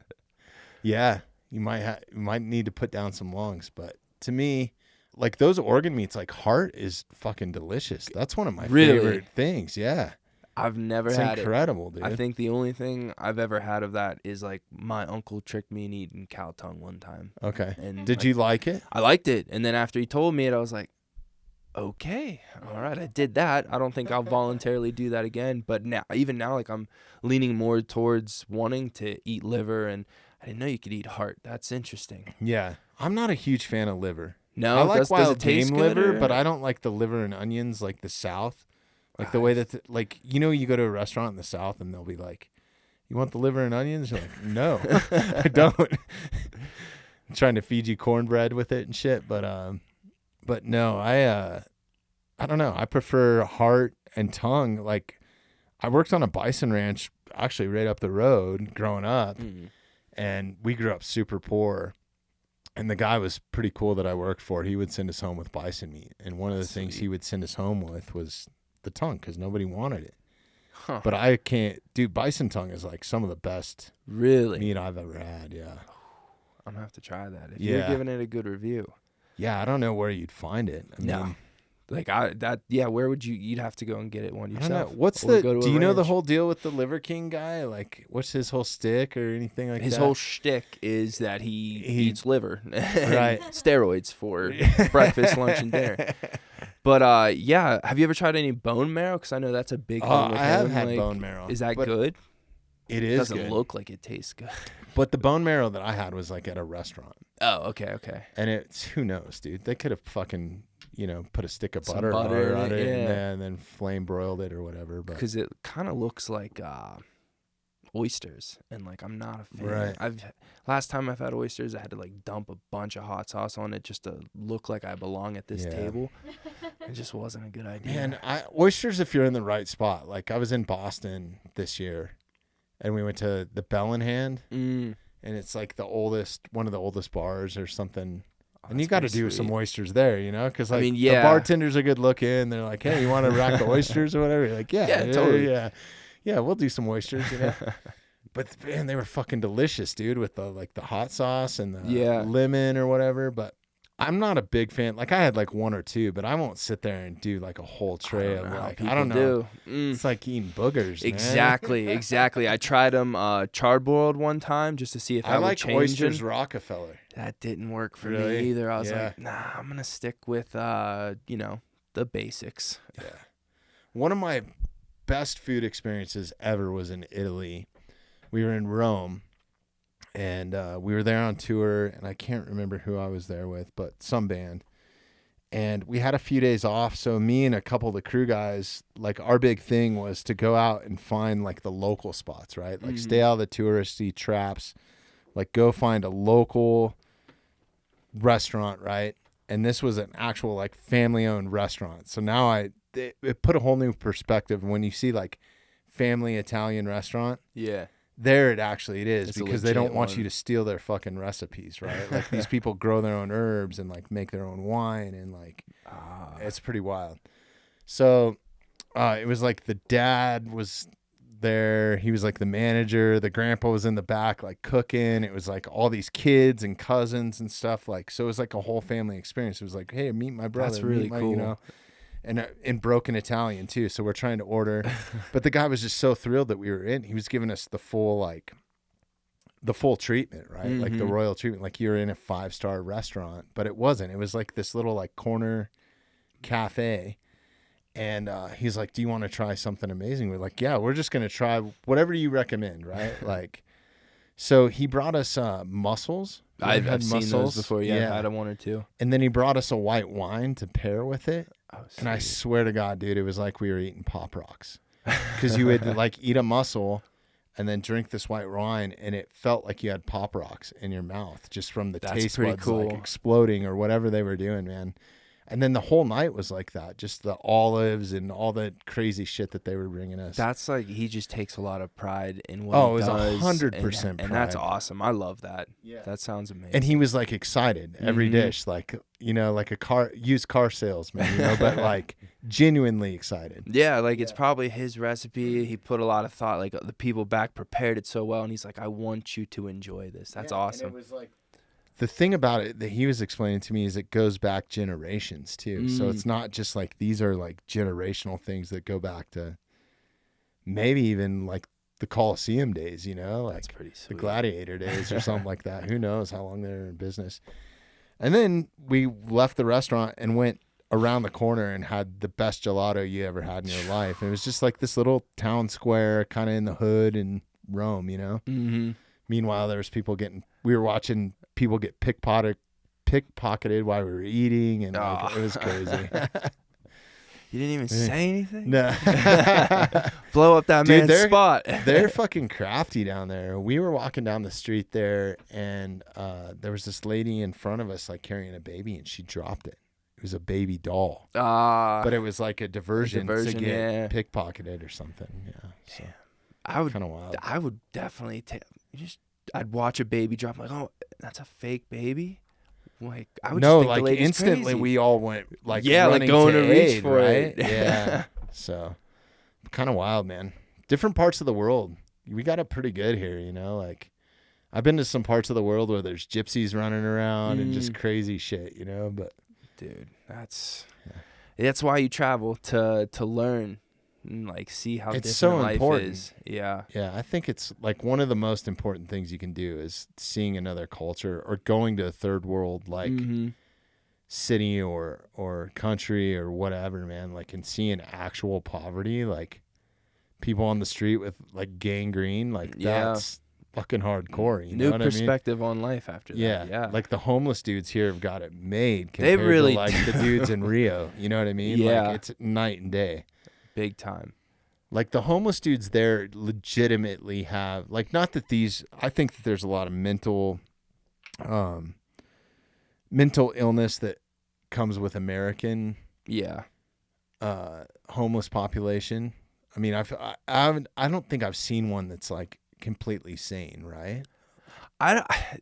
Yeah, you might need to put down some lungs, but to me, like, those organ meats, like, heart is fucking delicious. That's one of my favorite things. Yeah. I've never had it. It's incredible, dude. I think the only thing I've ever had of that is, like, my uncle tricked me in eating cow tongue one time. Okay. And did you like it? I liked it. And then after he told me it, I was like, okay, all right, I did that. I don't think I'll voluntarily do that again. But even now, like, I'm leaning more towards wanting to eat liver, and I didn't know you could eat heart. That's interesting. Yeah. I'm not a huge fan of liver. No, I like wild game liver, but I don't like the liver and onions like the South. Like, the way that, like, you know, you go to a restaurant in the South and they'll be like, you want the liver and onions? You're like, no, I don't. I'm trying to feed you cornbread with it and shit. But no, I don't know. I prefer heart and tongue. Like, I worked on a bison ranch actually right up the road growing up, and we grew up super poor. And the guy was pretty cool that I worked for. He would send us home with bison meat. And one of the things he would send us home with was the tongue, because nobody wanted it. But I can't, dude, bison tongue is like some of the best meat I've ever had. Yeah. I'm gonna have to try that if you're giving it a good review. Yeah, I don't know where you'd find it. I mean, Like where would you'd have to go and get it one yourself. I don't know. What's or the go to do a you know the ranch. whole deal with the Liver King guy? Like what's his whole stick or anything like His that? whole shtick is that he eats liver and Right. steroids for breakfast, lunch, and dinner. But yeah, have you ever tried any bone marrow? Because I know that's a big thing with I have him. had Like, bone marrow. Is that but good? It It is doesn't good. look like it tastes good. But the bone marrow that I had was like at a restaurant. Oh, okay. And it's who knows, dude. They could have fucking, put a stick of Some butter butter on in it it, yeah. and then flame broiled it or whatever. But Because it kind of looks like oysters, and like I'm not a fan. Right. Last time I've had oysters, I had to like dump a bunch of hot sauce on it just to look like I belong at this Yeah. table. It just wasn't a good idea. man, oysters if you're in the right spot. Like I was in Boston this year and we went to the Bell in Hand and it's like one of the oldest bars or something. And you got to do some oysters there, because like the bartenders are good looking. They're like, hey, you want a rack of oysters or whatever? You're like, yeah, totally. Yeah, we'll do some oysters, But man, they were fucking delicious, dude, with the hot sauce and the lemon or whatever. But I'm not a big fan. Like I had like one or two, but I won't sit there and do like a whole tray of like I don't know. It's like eating boogers. Exactly. I tried them charbroiled one time just to see if I would change oysters them. Rockefeller. That didn't work for Really? me either. I was Yeah. like, nah, I'm gonna stick with the basics. Yeah. One of my best food experiences ever was in Italy. We were in Rome, and we were there on tour, and I can't remember who I was there with, but some band. And we had a few days off, so me and a couple of the crew guys, like our big thing was to go out and find like the local spots, right? Like stay out of the touristy traps, like go find a local restaurant, right? And this was an actual like family-owned restaurant. So now it put a whole new perspective when you see like family Italian restaurant. Yeah. There it is It's a because they don't want legit you to steal their fucking recipes, right? Like these people grow their own herbs and like make their own wine and like it's pretty wild. So it was like the dad was there. He was like the manager. The grandpa was in the back like cooking. It was like all these kids and cousins and stuff. Like so it was like a whole family experience. It was like, hey, meet my brother. That's really cool. And in broken Italian too. So we're trying to order, but the guy was just so thrilled that we were in. He was giving us the full treatment, right? Like the royal treatment, like you're in a 5-star restaurant, but it wasn't. It was like this little like corner cafe. And he's like, do you want to try something amazing? We're like, yeah, we're just going to try whatever you recommend, right? Like, so he brought us mussels. I've seen those before. Yeah, I've had one or two. And then he brought us a white wine to pair with it. Oh, and I swear to God, dude, it was like we were eating Pop Rocks. Because you would like eat a mussel and then drink this white wine, and it felt like you had Pop Rocks in your mouth just from the taste buds like exploding or whatever they were doing, man. And then the whole night was like that, just the olives and all the crazy shit that they were bringing us. That's like, he just takes a lot of pride in what it he was does. 100% and pride. that's awesome. I love that. Yeah. That sounds amazing. And he was like excited every dish, like, like a used car salesman, but like genuinely excited. Yeah, like it's probably his recipe. He put a lot of thought, like the people back prepared it so well. And he's like, I want you to enjoy this. That's awesome. And it was like, the thing about it that he was explaining to me is it goes back generations too. So it's not just like these are like generational things that go back to maybe even like the Coliseum days, like That's pretty sweet. the gladiator days or something like that. Who knows how long they're in business. And then we left the restaurant and went around the corner and had the best gelato you ever had in your life. And it was just like this little town square kind of in the hood in Rome, Mm-hmm. Meanwhile, there was we were watching people get pickpocketed while we were eating, and like, it was crazy. You didn't even say anything? No. Blow up that man's spot. They're fucking crafty down there. We were walking down the street there, and there was this lady in front of us like carrying a baby, and she dropped it. It was a baby doll. But it was like a diversion to get pickpocketed or something. Yeah. So kind of wild. I would definitely I'd watch a baby drop. I'm like, oh, that's a fake baby. Like I would just think the lady's instantly crazy. we all went like like going to reach aid, for right? it. Yeah. So kind of wild, man. Different parts of the world. We got it pretty good here, like I've been to some parts of the world where there's gypsies running around and just crazy shit, but dude, that's That's why you travel to learn and like see how It's different so life important. is. Yeah. Yeah, I think it's like one of the most important things you can do is seeing another culture or going to a third world like city or country or whatever, man. Like, and seeing actual poverty, like people on the street with like gangrene, like that's fucking hardcore. You know what perspective on life after that. Yeah. Like the homeless dudes here have got it made compared really to like the dudes in Rio. You know what I mean? Yeah. Like it's night and day. Big time. Like the homeless dudes there legitimately have like, not that these, I think that there's a lot of mental illness that comes with American homeless population. I mean, I don't think I've seen one that's like completely sane, right?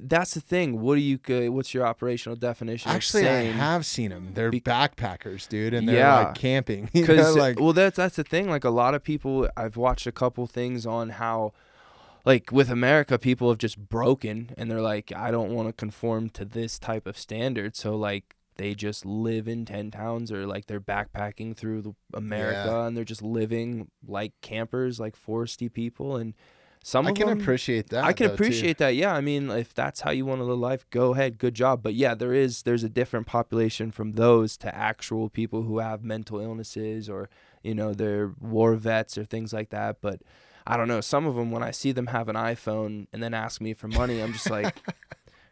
That's the thing. What's your operational definition? Actually, of I sane? have seen them. They're backpackers, dude, and they're like camping. You know, like, well, that's the thing. Like a lot of people, I've watched a couple things on how, like with America, people have just broken, and they're like, I don't want to conform to this type of standard, so like they just live in tent towns or like they're backpacking through America, and they're just living like campers, like foresty people, and. I can appreciate that. I can appreciate that. Yeah, I mean, if that's how you want to live life, go ahead. Good job. But yeah, there's a different population from those to actual people who have mental illnesses or, you know, they're war vets or things like that. But I don't know. Some of them, when I see them have an iPhone and then ask me for money, I'm just like,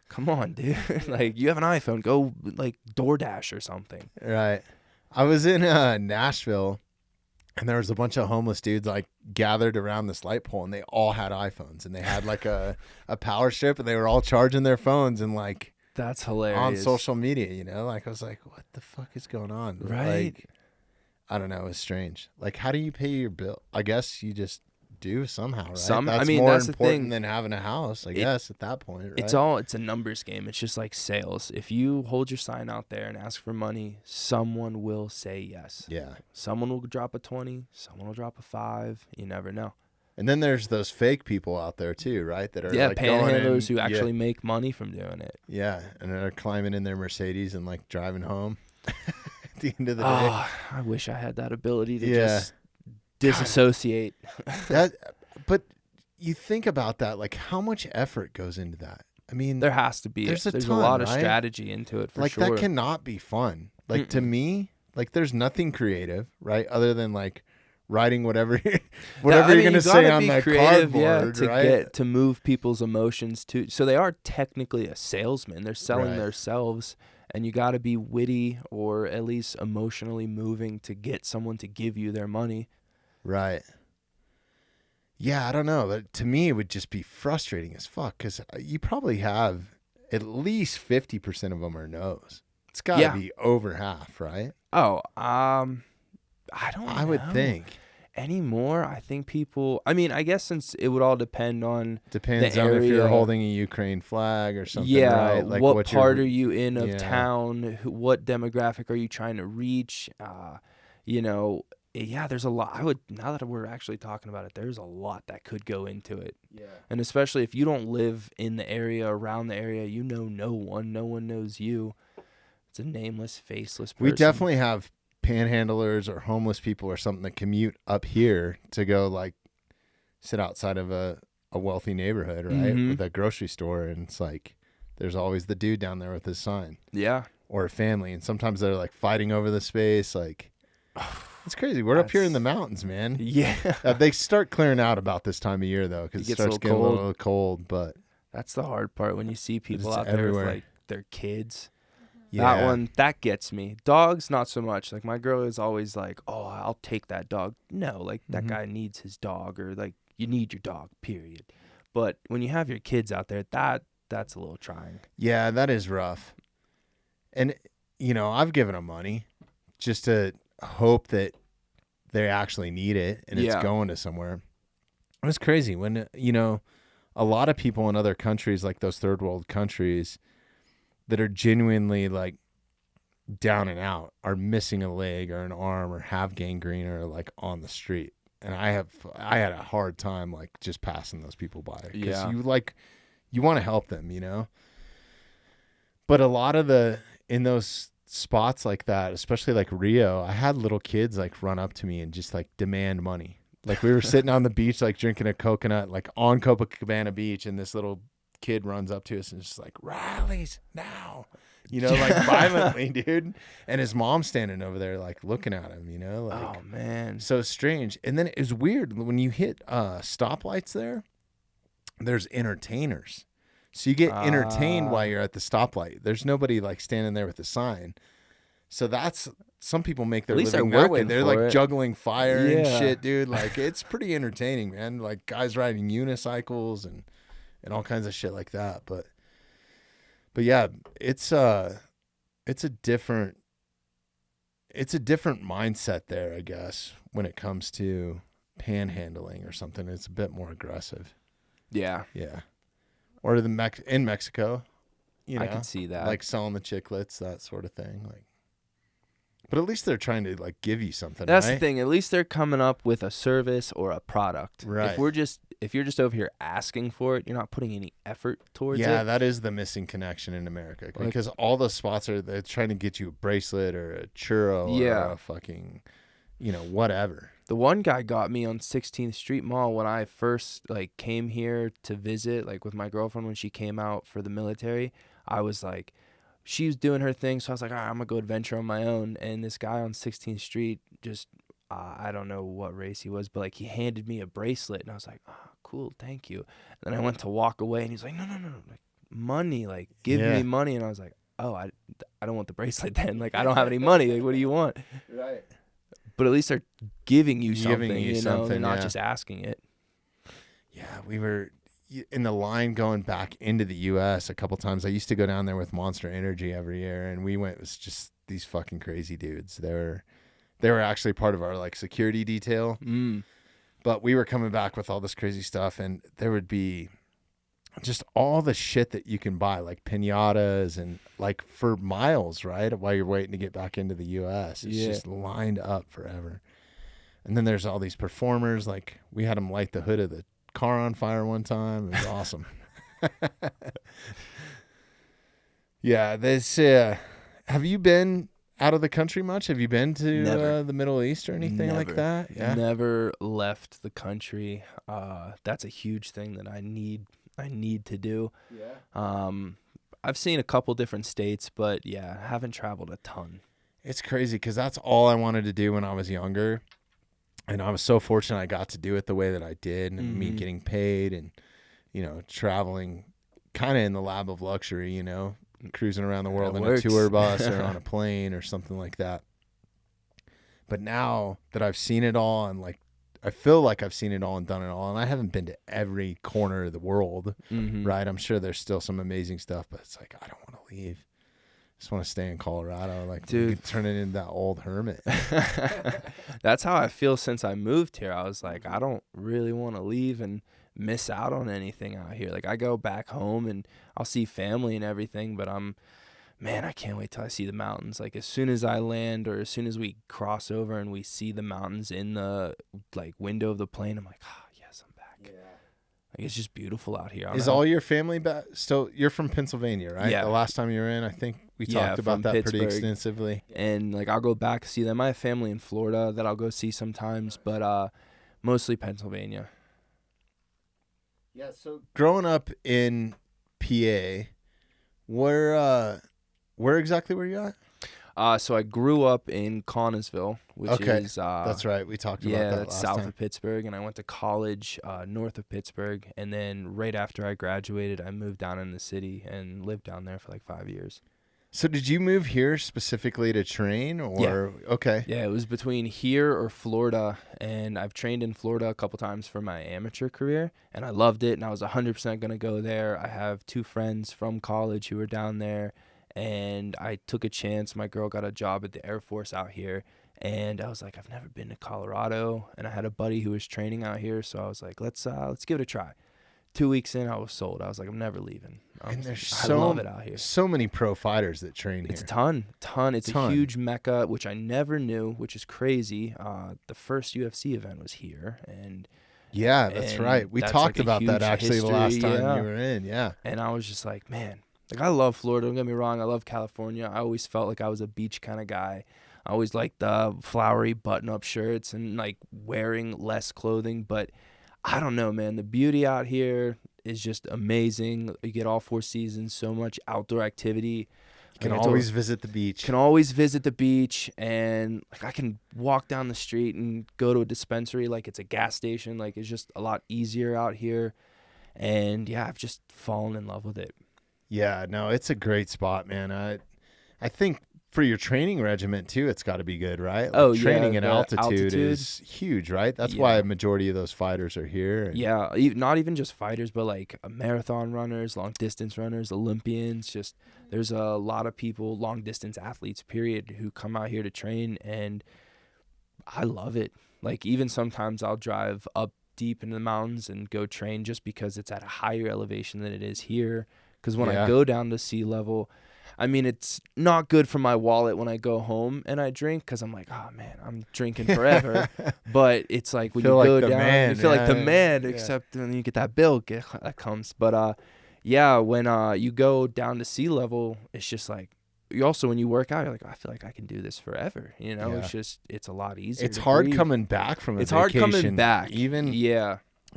come on, dude. Like, you have an iPhone. Go, like, DoorDash or something. Right. I was in Nashville. And there was a bunch of homeless dudes like gathered around this light pole, and they all had iPhones, and they had like a power strip, and they were all charging their phones and like that's hilarious on social media. You know, like I was like, what the fuck is going on? Right. Like, I don't know. It was strange. Like, how do you pay your bill? I guess you just do somehow, right? That's more that's important than having a house, I guess, at that point, right? It's a numbers game. It's just like sales. If you hold your sign out there and ask for money, someone will say yes. Yeah. Someone will drop a 20, someone will drop a 5. You never know. And then there's those fake people out there too, right? That are like panhandlers who actually make money from doing it. Yeah, and they're climbing in their Mercedes and like driving home at the end of the day. I wish I had that ability to just disassociate. But you think about that, like how much effort goes into that? I mean, there has to be. There's a lot of strategy into it for sure. Like that cannot be fun. Like to me, like there's nothing creative, right? Other than like writing whatever you're gonna say on that cardboard, right? To move people's emotions too. So they are technically a salesman. They're selling themselves, and you got to be witty or at least emotionally moving to get someone to give you their money. Right. Yeah, I don't know. But to me, it would just be frustrating as fuck because you probably have at least 50% of them are no's. It's got to be over half, right? Oh, I don't know. I would think. Anymore, I think people, I mean, I guess since it would all depend on Depends the on area. If you're holding a Ukraine flag or something, right? Like what part are you in of town? What demographic are you trying to reach? You know, there's a lot. Now that we're actually talking about it, there's a lot that could go into it. Yeah. And especially if you don't live in the area, around the area, you know no one knows you. It's a nameless, faceless person. We definitely have panhandlers or homeless people or something that commute up here to go like sit outside of a wealthy neighborhood, right? With a grocery store, and it's like there's always the dude down there with his sign. Yeah. Or a family, and sometimes they're like fighting over the space, like it's crazy. We're up here in the mountains, man. Yeah. They start clearing out about this time of year, though, because it starts getting a little cold. But that's the hard part when you see people out there with like their kids. Yeah. That gets me. Dogs, not so much. Like my girl is always like, "Oh, I'll take that dog." No, like that guy needs his dog, or like you need your dog, period. But when you have your kids out there, that's a little trying. Yeah, that is rough. And I've given them money just to hope that they actually need it and it's going to somewhere. It was crazy when a lot of people in other countries, like those third world countries that are genuinely like down and out, are missing a leg or an arm or have gangrene or like on the street. And I had a hard time like just passing those people by because you want to help them, But a lot of in those spots like that, especially like Rio, I had little kids like run up to me and just like demand money. Like we were sitting on the beach, like drinking a coconut, like on Copacabana Beach, and this little kid runs up to us and just like, rallies now, like violently, dude. And his mom's standing over there, like looking at him, like, oh man, so strange. And then it was weird when you hit stoplights there's entertainers. So you get entertained while you're at the stoplight. There's nobody like standing there with a sign. So some people make their living that way. They're like juggling fire and shit, dude. Like it's pretty entertaining, man. Like guys riding unicycles and all kinds of shit like that. But yeah, it's a different mindset there, I guess, when it comes to panhandling or something. It's a bit more aggressive. Yeah. Yeah. Or in Mexico, I can see that. Like selling the chiclets, that sort of thing. Like, but at least they're trying to like give you something. That's right? the thing. At least they're coming up with a service or a product. Right. If you're just over here asking for it, you're not putting any effort towards it. Yeah, that is the missing connection in America, because all the spots they're trying to get you a bracelet or a churro or a fucking, whatever. The one guy got me on 16th Street Mall when I first like came here to visit, like with my girlfriend when she came out for the military. I was like, she was doing her thing, so I was like, all right, I'm gonna go adventure on my own. And this guy on 16th Street just, I don't know what race he was, but like he handed me a bracelet, and I was like, oh, cool, thank you. And then I went to walk away, and he's like, no, like money, like give me money. And I was like, oh, I don't want the bracelet then. Like I don't have any money. Like what do you want? Right. But at least they're giving you something, they're not just asking it. Yeah, we were in the line going back into the U.S. a couple times. I used to go down there with Monster Energy every year, and we went. It was just these fucking crazy dudes. They were actually part of our like security detail. But we were coming back with all this crazy stuff, and there would be just all the shit that you can buy, like piñatas and like for miles, right? While you're waiting to get back into the U.S. It's just lined up forever. And then there's all these performers. Like we had them light the hood of the car on fire one time. It was awesome. Yeah. Have you been out of the country much? Have you been to the Middle East or anything like that? Yeah. Never left the country. That's a huge thing that I need to do. Yeah. I've seen a couple different states, but yeah, I haven't traveled a ton. It's crazy because that's all I wanted to do when I was younger. And I was so fortunate I got to do it the way that I did, and me getting paid and, traveling kind of in the lap of luxury, cruising around the world in a tour bus or on a plane or something like that. But now that I've seen it all, and like, I feel like I've seen it all and done it all, and I haven't been to every corner of the world, right? I'm sure there's still some amazing stuff, but it's like, I don't want to leave. I just want to stay in Colorado. Like, dude, you could turn it into that old hermit. That's how I feel since I moved here. I was like, I don't really want to leave and miss out on anything out here. Like, I go back home and I'll see family and everything, but I can't wait till I see the mountains. Like, as soon as I land or as soon as we cross over and we see the mountains in the like window of the plane, I'm like, yes, I'm back. Yeah. Like, it's just beautiful out here. Is all your family back? Still, you're from Pennsylvania, right? Yeah. The last time you were in, I think we talked about that Pittsburgh. pretty extensively. And like, I'll go back to see them. I have family in Florida that I'll go see sometimes, but mostly Pennsylvania. Yeah. So growing up in PA, where exactly were you at? So I grew up in Connellsville, which is that's right. We talked about that that's last south time. of Pittsburgh, and I went to college north of Pittsburgh, and then right after I graduated, I moved down in the city and lived down there for like 5 years. So did you move here specifically to train, or okay? Yeah, it was between here or Florida, and I've trained in Florida a couple times for my amateur career, and I loved it, and I was 100% going to go there. I have 2 friends from college who were down there, and I took a chance. My girl got a job at the Air Force out here, and I was like, I've never been to Colorado, and I had a buddy who was training out here, so I was like, let's give it a try. 2 weeks in, I was sold. I was like, I'm never leaving. And there's I love it out here. So many pro fighters that train here. It's a ton. It's a huge mecca, which I never knew, which is crazy. The first UFC event was here, and yeah, that's right. We talked about that actually the last time you were in. Yeah, and I was just like, man, Like, I love Florida, don't get me wrong. I love California. I always felt like I was a beach kind of guy. I always liked the flowery button-up shirts and, like, wearing less clothing. But I don't know, man. The beauty out here is just amazing. You get all 4 seasons, so much outdoor activity. You can always visit the beach. Can always visit the beach, and like I can walk down the street and go to a dispensary like it's a gas station. Like, it's just a lot easier out here. And yeah, I've just fallen in love with it. Yeah, no, it's a great spot, man. I think for your training regiment too, it's got to be good, right? Like training at altitude is huge, right? That's why a majority of those fighters are here. Yeah, not even just fighters, but like marathon runners, long distance runners, Olympians. Just there's a lot of people, long distance athletes, period, who come out here to train, and I love it. Like, even sometimes I'll drive up deep into the mountains and go train just because it's at a higher elevation than it is here. Because when I go down to sea level, I mean, it's not good for my wallet when I go home and I drink, because I'm like, oh, man, I'm drinking forever. But it's like when you go down, you feel like the man, except when you get that bill that comes. But, yeah, when you go down to sea level, it's just like, you also, when you work out, you're like, I feel like I can do this forever. You know, it's a lot easier. It's hard coming back from a vacation. It's hard coming back.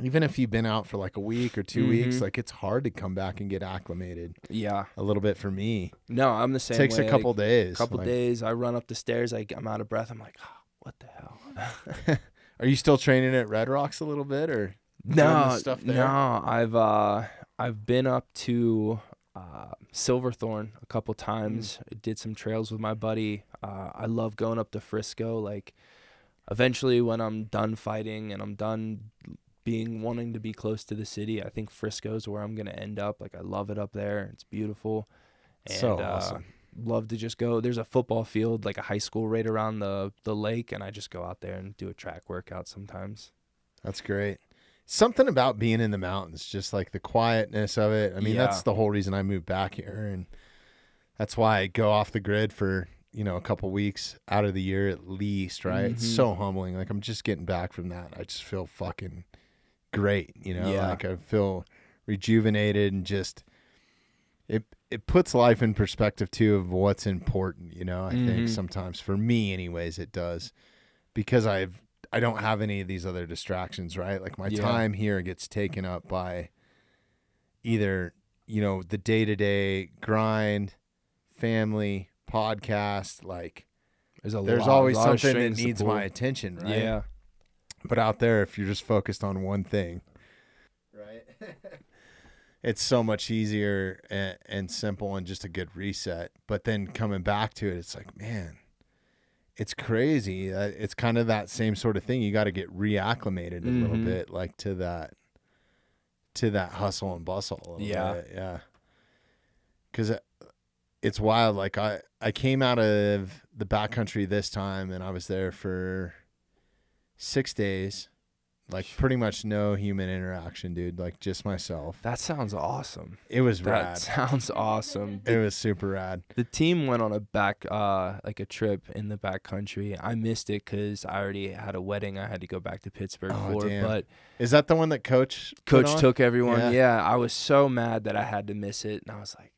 Even if you've been out for like a week or 2 weeks, like, it's hard to come back and get acclimated. Yeah. A little bit for me. No, I'm the same way. It takes a couple days. Days. I run up the stairs. I'm out of breath. I'm like, oh, what the hell? Are you still training at Red Rocks a little bit, or no? Stuff there? No, I've been up to Silverthorne a couple times. Did some trails with my buddy. I love going up to Frisco. Like, eventually, when I'm done fighting and I'm done wanting to be close to the city, I think Frisco's where I'm gonna end up. Like, I love it up there. It's beautiful. And, so awesome. Love to just go. There's a football field, like a high school, right around the lake, and I just go out there and do a track workout sometimes. That's great. Something about being in the mountains, just like the quietness of it. I mean, that's the whole reason I moved back here, and that's why I go off the grid for, a couple weeks out of the year at least, right? It's so humbling. Like, I'm just getting back from that. I just feel fucking great, like I feel rejuvenated, and just it puts life in perspective too of what's important, I think sometimes, for me anyways, it does, because I don't have any of these other distractions, right? Like, my time here gets taken up by either, the day-to-day grind, family, podcast, like there's always something that needs my attention, right? Yeah. But out there, if you're just focused on one thing, right, it's so much easier and simple and just a good reset. But then coming back to it, it's like, man, it's crazy. It's kind of that same sort of thing. You got to get reacclimated a little bit, like to that hustle and bustle a little bit. Yeah. Because it's wild. Like, I came out of the backcountry this time, and I was there for 6 days, like pretty much no human interaction, dude. Like, just myself. That sounds awesome. It was rad. That sounds awesome. It was super rad. The team went on a trip in the backcountry. I missed it because I already had a wedding I had to go back to Pittsburgh for. Damn. But is that the one that Coach took everyone? Yeah, I was so mad that I had to miss it, and I was like,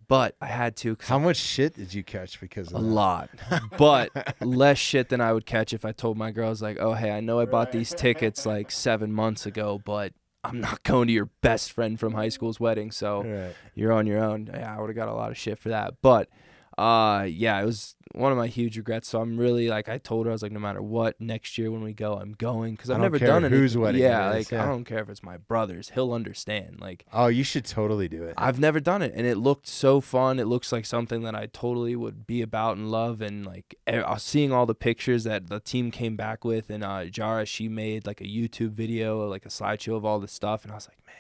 but I had to. How much shit did you catch because of that? A lot, but less shit than I would catch if I told my girls, like, oh, hey, I know I bought these tickets like 7 months ago, but I'm not going to your best friend from high school's wedding, so you're on your own. Yeah, I would have got a lot of shit for that. But yeah, it was one of my huge regrets. So I'm really, like, I told her, I was like, no matter what, next year when we go, I'm going, because I've never done it. Whose wedding? Yeah, like, I don't care if it's my brother's. He'll understand. Like, oh, you should totally do it. I've never done it, and it looked so fun. It looks like something that I totally would be about and love. And like, I was seeing all the pictures that the team came back with, and Jara, she made like a YouTube video, like a slideshow of all this stuff, and I was like, man,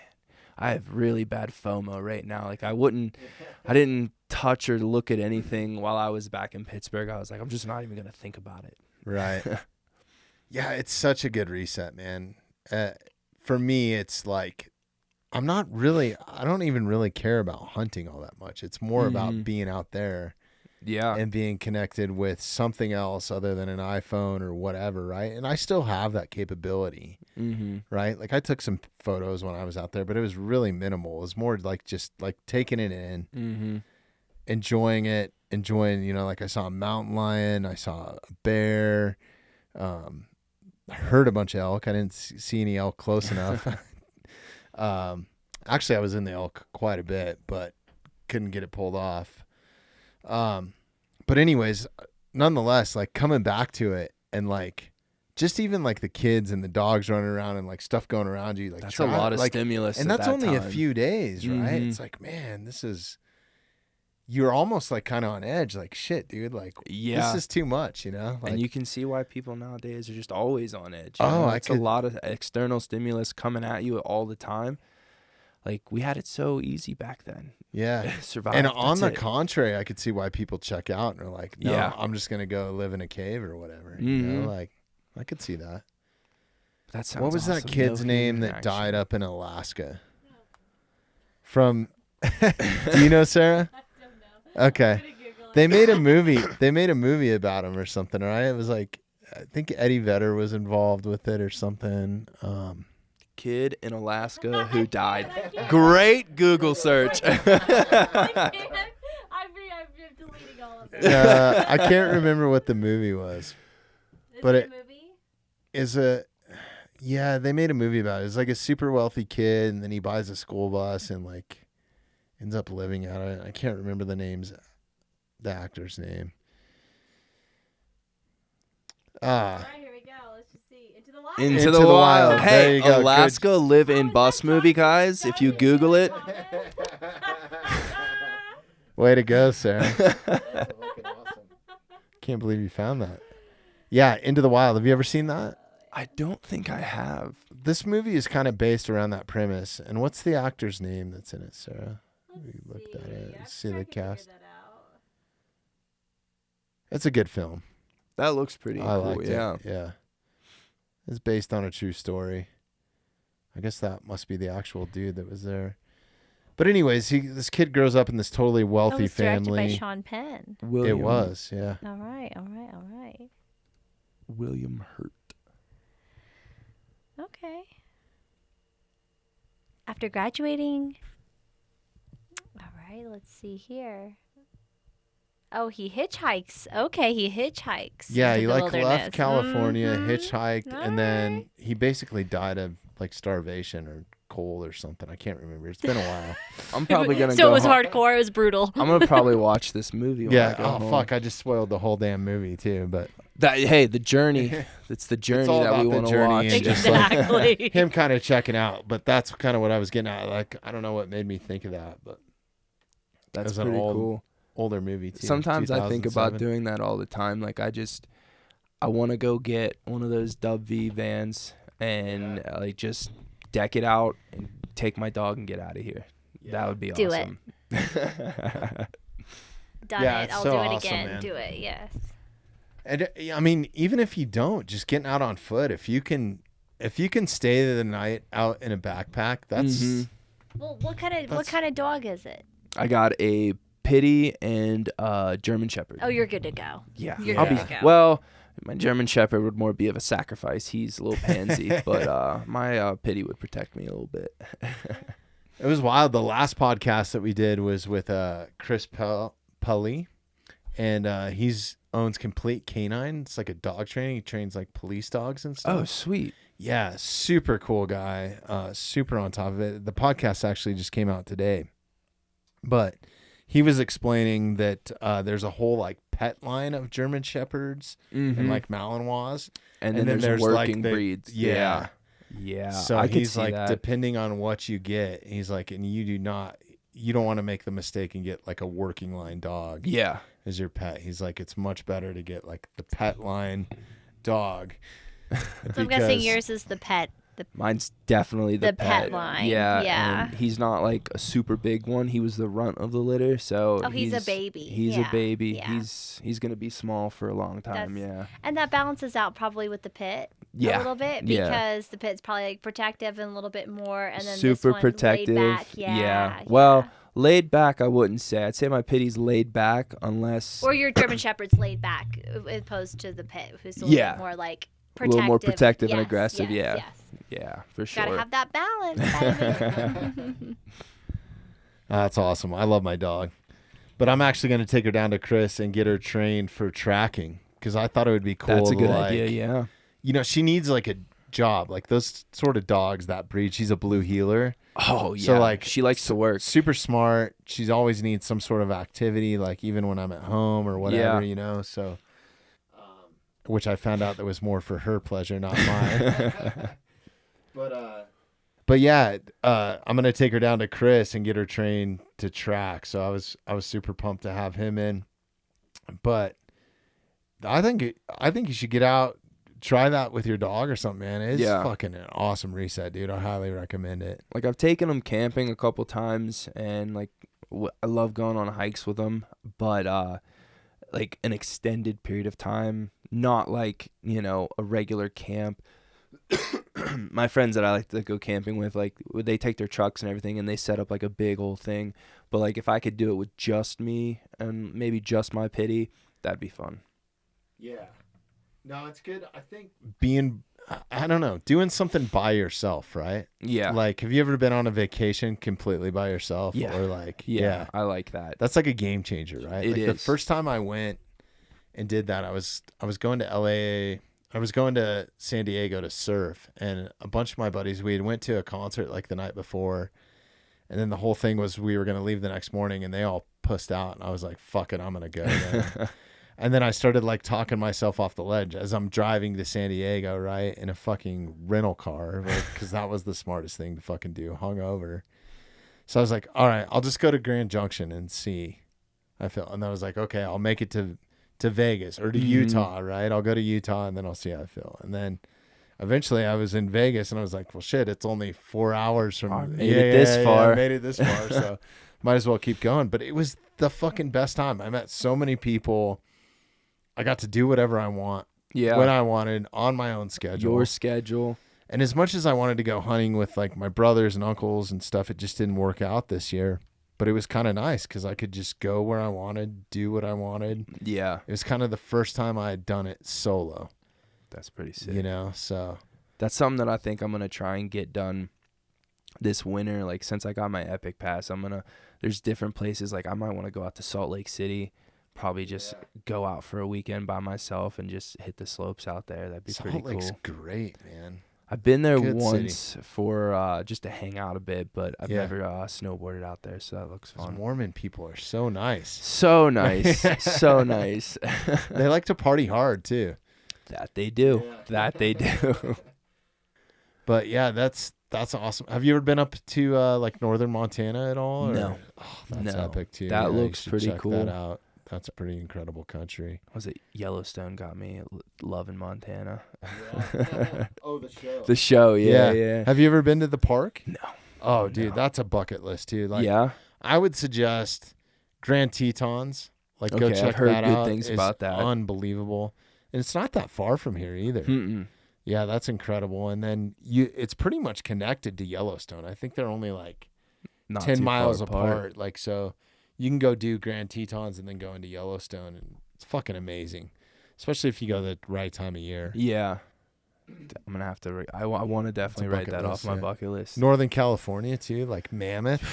I have really bad FOMO right now. Like, I didn't touch or look at anything while I was back in Pittsburgh. I was like, I'm just not even going to think about it. Right. Yeah, it's such a good reset, man. For me, it's like, I don't even really care about hunting all that much. It's more about being out there Yeah. and being connected with something else other than an iPhone or whatever, right? And I still have that capability, right? Like I took some photos when I was out there, but it was really minimal. It was more like just like taking it in, enjoying it, like I saw a mountain lion, I saw a bear, heard a bunch of elk. I didn't see any elk close enough. Actually, I was in the elk quite a bit, but couldn't get it pulled off. But anyways, nonetheless, like coming back to it and like just even like the kids and the dogs running around and like stuff going around you, like that's a lot of stimulus. And that's only a few days, right? Mm-hmm. It's like, man, you're almost like kind of on edge, like shit, dude. Like, this is too much, Like, and you can see why people nowadays are just always on edge. It's a lot of external stimulus coming at you all the time. Like we had it so easy back then. Yeah. Survive. And on the contrary, I could see why people check out and are like, no, Yeah. I'm just going to go live in a cave or whatever. Like I could see that. That sounds What was awesome. that kid's name that died up in Alaska? From, do you know, Sarah? I don't know. Okay. They made a movie about him or something, right? It was like, I think Eddie Vedder was involved with it or something. Kid in Alaska who died. Great Google search. I'm deleting all of it. I can't remember what the movie was. But it a movie? Yeah, they made a movie about it. It's like a super wealthy kid, and then he buys a school bus and like ends up living out of it. I can't remember the actor's name. All right, here we go. Let's just see. Into the Wild. Into the Wild. There Hey, you go. Alaska live-in bus movie, guys. If you Google it. Way to go, Sarah. Can't believe you found that. Yeah, Into the Wild. Have you ever seen that? I don't think I have. This movie is kind of based around that premise. And what's the actor's name that's in it, Sarah? We looked at it. See the cast. It's a good film. That looks pretty I cool. liked it. Yeah. It's based on a true story. I guess that must be the actual dude that was there. But anyways, this kid grows up in this totally wealthy family. Directed by Sean Penn. It was, yeah. All right. William Hurt. Okay. After graduating. All right, let's see here. Oh, he hitchhikes. Okay, he hitchhikes. Yeah, into he the like wilderness. left California, hitchhiked, All and then right. he basically died of like starvation or cold or something. I can't remember. It's been a while. I'm probably gonna. So it was hardcore. It was brutal. I'm gonna probably watch this movie. When I Yeah. go Oh home. fuck! I just spoiled the whole damn movie too. But The journey. It's the journey all that we about the want to journey watch. and just like Exactly. him kind of checking out. But that's kind of what I was getting at. Like I don't know what made me think of that, but That's it was an pretty cool. older movie too. Sometimes I think about 2007. doing that all the time. Like I want to go get one of those Dub V vans and like just deck it out and take my dog and get out of here. That would be Do it. awesome. Done Yeah, it. it's I'll so do it awesome, again. man. Do it. Yes. And I mean, even if you don't, just getting out on foot. If you can stay the night out in a backpack, that's Well, what kind of dog is it? I got a Pitty and German Shepherd. Oh, you're good to go. Yeah. You're I'll good be to go. well. My German Shepherd would more be of a sacrifice. He's a little pansy, but my Pitty would protect me a little bit. It was wild. The last podcast that we did was with Chris Pully, and he's owns Complete Canine. It's like a dog training. He trains like police dogs and stuff. Oh, sweet. Yeah, super cool guy. Super on top of it. The podcast actually just came out today, but he was explaining that there's a whole like pet line of German Shepherds and like Malinois, and then there's working like breeds. Yeah. Yeah. So I could he's see like, that. depending on what you get, he's like, and you don't want to make the mistake and get like a working line dog Yeah. as your pet. He's like, it's much better to get like the pet line dog. So I'm guessing yours is the pet. Mine's definitely the pet line. Yeah. Yeah. And he's not like a super big one. He was the runt of the litter, so Oh, he's a baby. He's Yeah, a baby. yeah. He's gonna be small for a long time. That's- Yeah. And that balances out probably with the pit Yeah. a little bit Yeah. because the pit's probably like protective and a little bit more, and then Super this one protective. laid back. Yeah. Well, Laid back, I wouldn't say. I'd say my pitty's laid back unless Or your German Shepherd's laid back, opposed to the pit, who's a little bit more like a protective. little more protective and Yes, aggressive. yes, Yeah. yes. Yeah, for sure. Gotta have that balance, baby. That's awesome. I love my dog. But I'm actually going to take her down to Chris and get her trained for tracking because I thought it would be cool. That's a good like, idea, yeah. You know, she needs like a job. Like those sort of dogs, that breed, she's a blue healer. Oh, yeah. So like she likes to work. Super smart. She's always needs some sort of activity, like even when I'm at home or whatever, you know. So, which I found out that was more for her pleasure, not mine. But yeah, I'm gonna take her down to Chris and get her trained to track. So I was super pumped to have him in. But I think you should get out, try that with your dog or something, man. It's fucking an awesome reset, dude. I highly recommend it. Like I've taken them camping a couple times, and like I love going on hikes with them, but like an extended period of time, not like, you know, a regular camp. My friends that I like to go camping with, like they take their trucks and everything and they set up like a big old thing. But like if I could do it with just me and maybe just my pitty, that'd be fun. Yeah. No, it's good. I think I don't know, doing something by yourself, right? Yeah. Like, have you ever been on a vacation completely by yourself? Yeah. Or like, yeah, I like that. That's like a game changer, right? It like is. The first time I went and did that, I was going to LA. I was going to San Diego to surf, and a bunch of my buddies, we had went to a concert like the night before, and then the whole thing was we were going to leave the next morning, and they all pussed out, and I was like, fuck it, I'm going to go then. And then I started like talking myself off the ledge as I'm driving to San Diego, right, in a fucking rental car, because that was the smartest thing to fucking do, hungover. So I was like, all right, I'll just go to Grand Junction and see. And I was like, okay, I'll make it to Vegas or to Utah, right? I'll go to Utah and then I'll see how I feel. And then eventually I was in Vegas and I was like, well, shit, it's only 4 hours from I made it this far. I made it this far, so might as well keep going. But it was the fucking best time. I met so many people. I got to do whatever I want, when I wanted, on my own schedule. Your schedule. And as much as I wanted to go hunting with like my brothers and uncles and stuff, it just didn't work out this year. But it was kind of nice because I could just go where I wanted, do what I wanted. Yeah. It was kind of the first time I had done it solo. That's pretty sick. You know, so. That's something that I think I'm going to try and get done this winter. Like, since I got my Epic Pass, there's different places. Like, I might want to go out to Salt Lake City, probably just go out for a weekend by myself and just hit the slopes out there. That'd be pretty cool. Salt Lake's great, man. I've been there Good once city. For just to hang out a bit, but I've never snowboarded out there, so that looks Those fun. Mormon people are so nice. So nice. So nice. They like to party hard, too. That they do. Yeah. That they do. But, yeah, that's awesome. Have you ever been up to, like, northern Montana at all? Or? No. Oh, that's epic, too. That looks pretty check cool. That out. That's a pretty incredible country. Was it Yellowstone got me loving Montana? Yeah. Oh, the show. The show, yeah. Have you ever been to the park? No. Oh, dude, that's a bucket list, too. Like, yeah. I would suggest Grand Tetons. Like, go check I've heard that good out. things about that. Unbelievable. And it's not that far from here either. Mm-mm. Yeah, that's incredible. And then it's pretty much connected to Yellowstone. I think they're only like Not 10 too miles far apart. Like, so you can go do Grand Tetons and then go into Yellowstone, and it's fucking amazing, especially if you go the right time of year. Yeah. I'm going to have to I want to definitely write that off my bucket list. Northern California too, like Mammoth.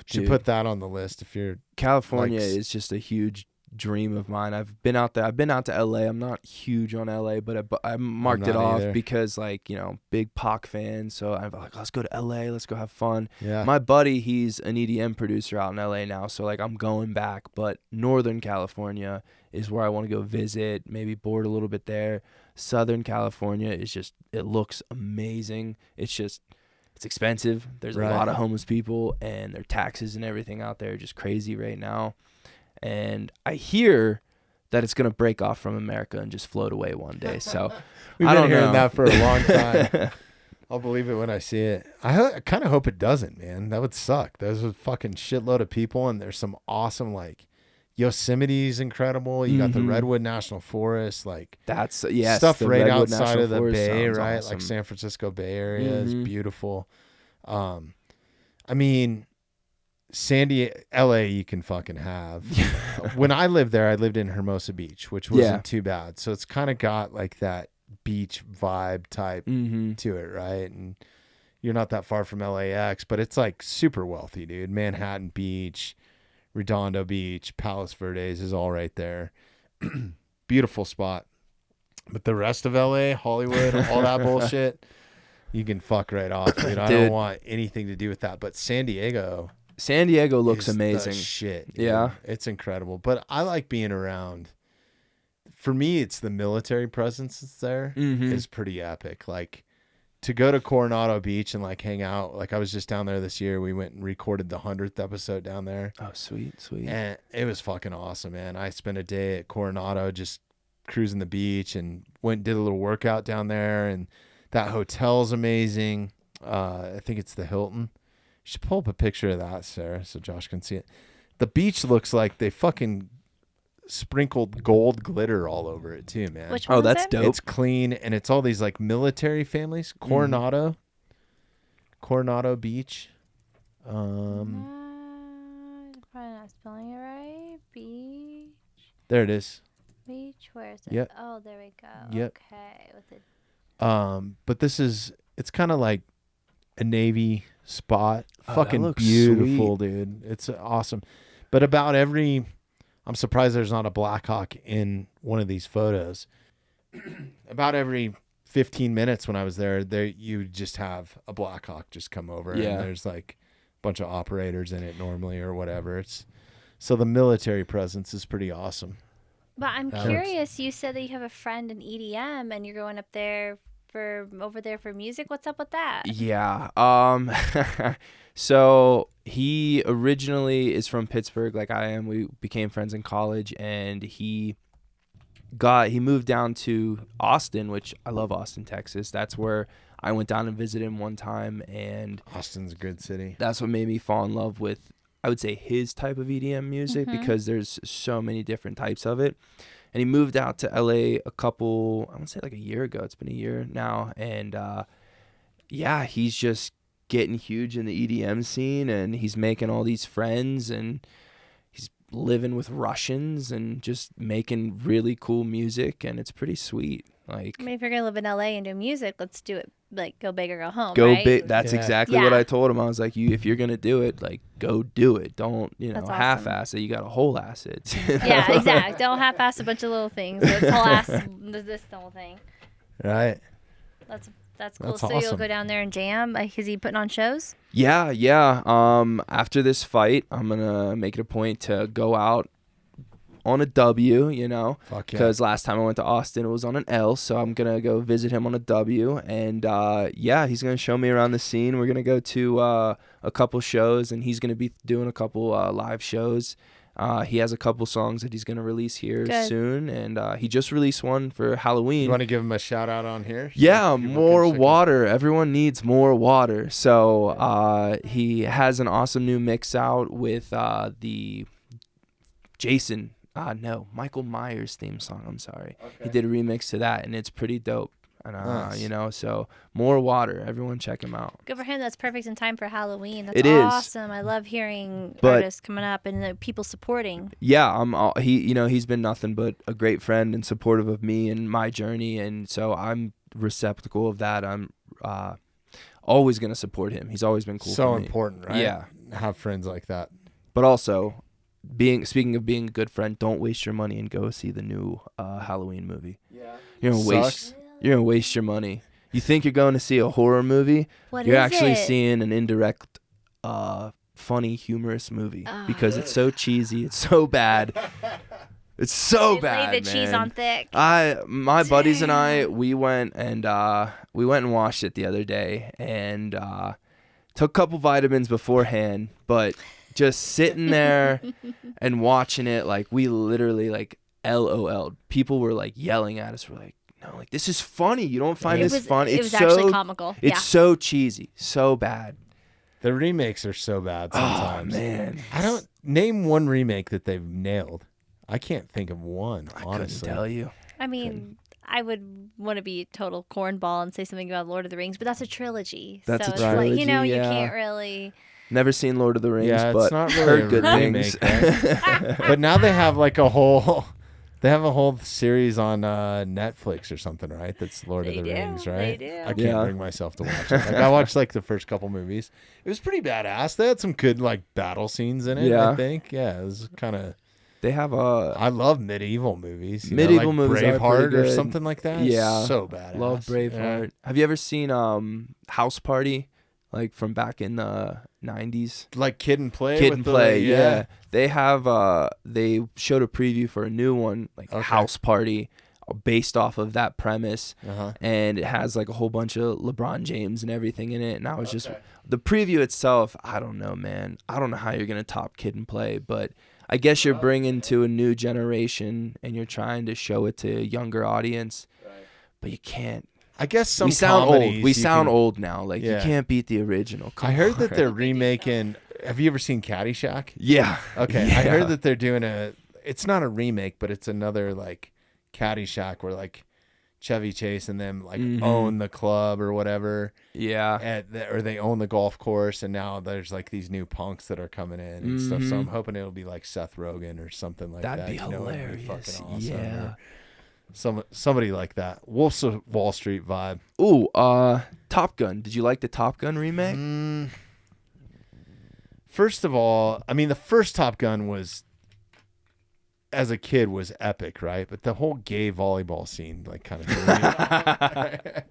Should put that on the list if you're California is just a huge dream of mine. I've been out there. I've been out to LA. I'm not huge on LA, but I marked it off because, like, you know, big Pac fan. So I'm like, let's go to LA. Let's go have fun. Yeah. My buddy, he's an EDM producer out in LA now. So, like, I'm going back. But Northern California is where I want to go visit, maybe board a little bit there. Southern California is just, it looks amazing. It's expensive. There's a lot of homeless people, and their taxes and everything out there are just crazy right now. And I hear that it's going to break off from America and just float away one day. So We've been hearing that for a long time. I'll believe it when I see it. I kind of hope it doesn't, man. That would suck. There's a fucking shitload of people, and there's some awesome, Yosemite's incredible. You got the Redwood National Forest, that's stuff right Redwood outside National of the Forest Bay, right? awesome. Like San Francisco Bay Area is beautiful. I mean, Sandy, LA, you can fucking have. When I lived there, I lived in Hermosa Beach, which wasn't too bad. So it's kind of got like that beach vibe type to it, right? And you're not that far from LAX, but it's like super wealthy, dude. Manhattan Beach, Redondo Beach, Palos Verdes is all right there. Beautiful spot. But the rest of LA, Hollywood, all that bullshit, you can fuck right off, dude. I don't want anything to do with that. But San Diego looks amazing. Shit. Dude. Yeah. It's incredible. But I like being around. For me, it's the military presence that's there is pretty epic. Like to go to Coronado Beach and like hang out. Like I was just down there this year. We went and recorded the 100th episode down there. Oh, sweet. And it was fucking awesome, man. I spent a day at Coronado just cruising the beach and went and did a little workout down there. And that hotel's amazing. I think it's the Hilton. You should pull up a picture of that, Sarah, so Josh can see it. The beach looks like they fucking sprinkled gold glitter all over it too, man. Which one that's is it? dope. It's clean, and it's all these like military families. Coronado Beach. Probably not spelling it right. Beach. There it is. Beach. Where is it? Yep. Oh, there we go. Yep. Okay. With it. But it's kind of like a Navy spot. Oh, Fucking that looks beautiful, sweet. dude. It's awesome. But I'm surprised there's not a Blackhawk in one of these photos. About every 15 minutes when I was there, you just have a Blackhawk just come over. Yeah. And there's like a bunch of operators in it normally or whatever. So the military presence is pretty awesome. But I'm curious. You said that you have a friend in EDM, and you're going up there over there for music. What's up with that? Yeah. So he originally is from Pittsburgh, like I am. We became friends in college, and he moved down to Austin, which I love Austin, Texas. That's where I went down and visited him one time, and Austin's a good city. that's what made me fall in love with, I would say, his type of EDM music because there's so many different types of it. And he moved out to LA I would say like a year ago. It's been a year now. And he's just getting huge in the EDM scene, and he's making all these friends, and he's living with Russians and just making really cool music, and it's pretty sweet. Like, I mean, if you're gonna live in LA and do music, let's do it. Like, go big or go home. go right? big. That's Yeah. exactly what I told him. I was like, if you're gonna do it, like, go do it. Don't That's awesome. half-ass it. You got a whole ass it. Yeah, exactly. Don't half-ass a bunch of little things. This whole ass, this whole thing. Right. That's cool. That's So you'll awesome. go down there and jam. Is he putting on shows? Yeah. After this fight, I'm gonna make it a point to go out on a W, Fuck yeah. because last time I went to Austin, it was on an L. So I'm gonna go visit him on a W, and he's gonna show me around the scene. We're gonna go to a couple shows, and he's gonna be doing a couple live shows. He has a couple songs that he's gonna release here soon, and he just released one for Halloween. You want to give him a shout out on here? Yeah, People more can check water. Everyone needs more water. So he has an awesome new mix out with the Michael Myers theme song. I'm sorry. Okay. He did a remix to that, and it's pretty dope. And Nice. so more water. Everyone check him out. Good for him. That's perfect in time for Halloween. That's It is. awesome. I love hearing But- artists coming up and people supporting. Yeah, he's been nothing but a great friend and supportive of me and my journey, and so I'm receptacle of that. I'm always gonna support him. He's always been cool. So for me. important, right? Yeah. Have friends like that. But also, speaking of being a good friend, don't waste your money and go see the new Halloween movie. Yeah. You're gonna waste your money. You think you're going to see a horror movie? What You're is actually it? seeing an indirect, funny, humorous movie because it's so cheesy. It's so bad. It's so They bad, laid the cheese man. on thick. My buddies and I, we went and watched it the other day, and took a couple vitamins beforehand, but just sitting there and watching it, like, we literally, like, LOL. People were like yelling at us. We're like, no, like, this is funny. You don't find this funny. It was actually comical. It's so cheesy, so bad. The remakes are so bad sometimes. Oh man, I don't name one remake that they've nailed. I can't think of one, honestly. couldn't tell you. I mean, I would want to be a total cornball and say something about Lord of the Rings, but that's a trilogy. That's so a it's like, trilogy, you yeah. can't really. Never seen Lord of the Rings, Yeah, but it's not really heard a good remake, things. right? But now they have like a whole series on Netflix or something, right? That's Lord of They the do, Rings, they right? do. I can't Yeah. bring myself to watch it. Like I watched like the first couple movies. It was pretty badass. They had some good like battle scenes in it, Yeah. I think. Yeah, it was kind of They have I love medieval movies. Medieval like movies are pretty Braveheart or good. something like that. Yeah. It's so badass. Love Braveheart. Yeah. Have you ever seen House Party, like from back in the 90s? Like Kid and Play. Kid with and the- Play, yeah. They have they showed a preview for a new one, like Okay. House Party, based off of that premise, Uh-huh. and it has like a whole bunch of LeBron James and everything in it. And I was just Okay. the preview itself. I don't know, man. I don't know how you're gonna top Kid and Play, but I guess you're bringing to a new generation and you're trying to show it to a younger audience, but you can't. I guess some We sound old. comedies We you sound can- old now. Like Yeah. you can't beat the original. I heard that they're remaking. Have you ever seen Caddyshack? Yeah. Okay, Yeah. I heard that they're doing it's not a remake, but it's another like Caddyshack where like Chevy Chase and them like Mhm. own the club or whatever, Yeah. or they own the golf course, and now there's like these new punks that are coming in and stuff. So Mhm. I'm hoping it'll be like Seth Rogen or something like That'd that. be You know, it'd hilarious. fucking awesome. Yeah. Or somebody like that. Wolves of Wall Street vibe. Ooh, Top Gun. Did you like the Top Gun remake? First of all, I mean, the first Top Gun was, as a kid, was epic, right? But the whole gay volleyball scene, like, kind of. Man.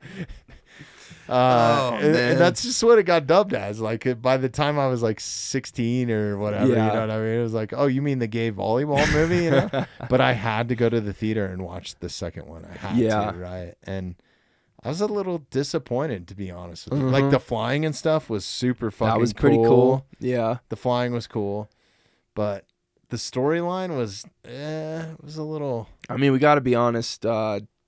And that's just what it got dubbed as. Like, by the time I was like 16 or whatever, Yeah. you know what I mean? It was like, oh, you mean the gay volleyball movie? You know? But I had to go to the theater and watch the second one. I had Yeah. to, right? And I was a little disappointed, to be honest with you. Like, the flying and stuff was super fucking That was pretty cool. Yeah. The flying was cool, but the storyline was, it was a little. I mean, we got to be honest.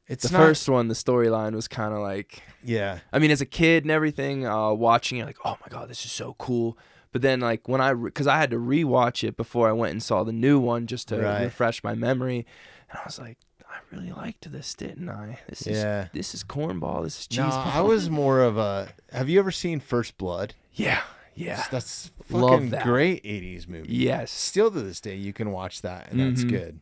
It's The not, first one, the storyline was kind of like, yeah, I mean, as a kid and everything, watching it, like, oh my God, this is so cool. But then, like, because I had to rewatch it before I went and saw the new one just to Right. refresh my memory. And I was like, I really liked this, didn't I? This is cornball. This is cheese. No, I was more of a. Have you ever seen First Blood? Yeah. Yeah. That's Love fucking that. great 80s movie. Yes. Still to this day, you can watch that, and that's Mhm. good.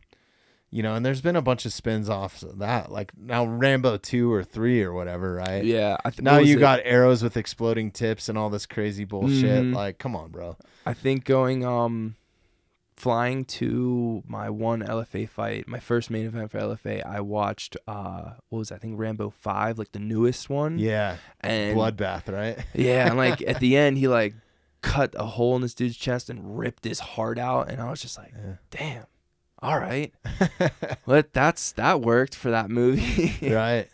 You know, and there's been a bunch of spins offs of that, like now Rambo 2 or 3 or whatever, right? Yeah. Now you got arrows with exploding tips and all this crazy bullshit. Mhm. Like, come on, bro. I think going flying to my one LFA fight, my first main event for LFA, I watched what was that? I think Rambo 5, like the newest one. Yeah. And Bloodbath, right? yeah, and like at the end he like cut a hole in this dude's chest and ripped his heart out, and I was just like, damn. All right. That worked for that movie. Right.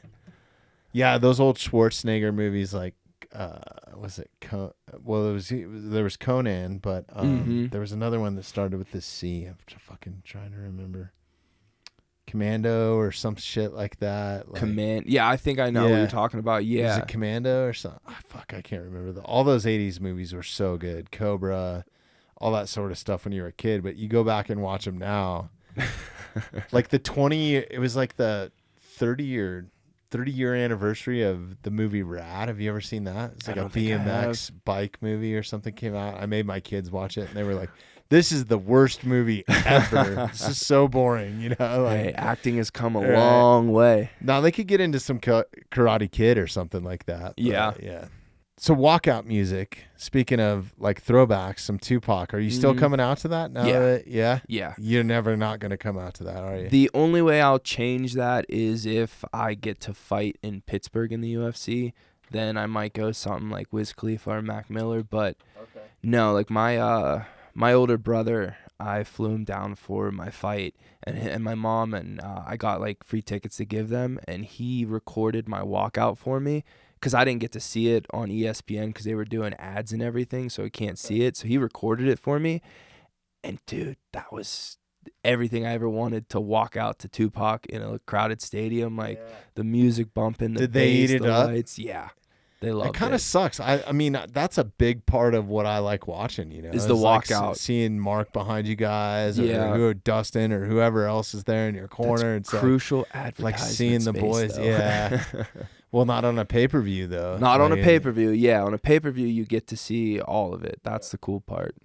Yeah, those old Schwarzenegger movies, like, was it? There was Conan, but Mhm. there was another one that started with this C. I'm fucking trying to remember. Commando or some shit like that. Like, Yeah, I think I know what Yeah. you're talking about. Was Yeah. it Commando or something? I can't remember. All those 80s movies were so good. Cobra, all that sort of stuff when you were a kid. But you go back and watch them now. Like it was like the 30-year anniversary of the movie Rad. Have you ever seen that? It's like I a don't think I BMX bike movie or something came out. I made my kids watch it, and they were like, "This is the worst movie ever. This is so boring." You know, like, Hey, acting has come a Right. long way. now they could get into some Karate Kid or something like that. But, Yeah. yeah. So walkout music. Speaking of like throwbacks, some Tupac. Are you still Mhm. coming out to that now? Yeah. Yeah. Yeah. You're never not going to come out to that, are you? The only way I'll change that is if I get to fight in Pittsburgh in the UFC. Then I might go something like Wiz Khalifa or Mac Miller. But no, like my older brother, I flew him down for my fight, and my mom, and I got like free tickets to give them, and he recorded my walkout for me. Because I didn't get to see it on ESPN because they were doing ads and everything, so I can't see it. So he recorded it for me. And, dude, that was everything I ever wanted, to walk out to Tupac in a crowded stadium. Like, the music bumping, the Did they eat bass, it the up? lights. Yeah. They loved it. Kind of sucks. I mean, that's a big part of what I like watching, you know. Is the like walkout. seeing Mark behind you guys, or Yeah. Dustin or whoever else is there in your corner. That's It's crucial advertisement like seeing the space, boys. though. Yeah. Well, not on a pay-per-view though. Not on a Like, pay-per-view. Yeah, on a pay-per-view you get to see all of it. That's the cool part.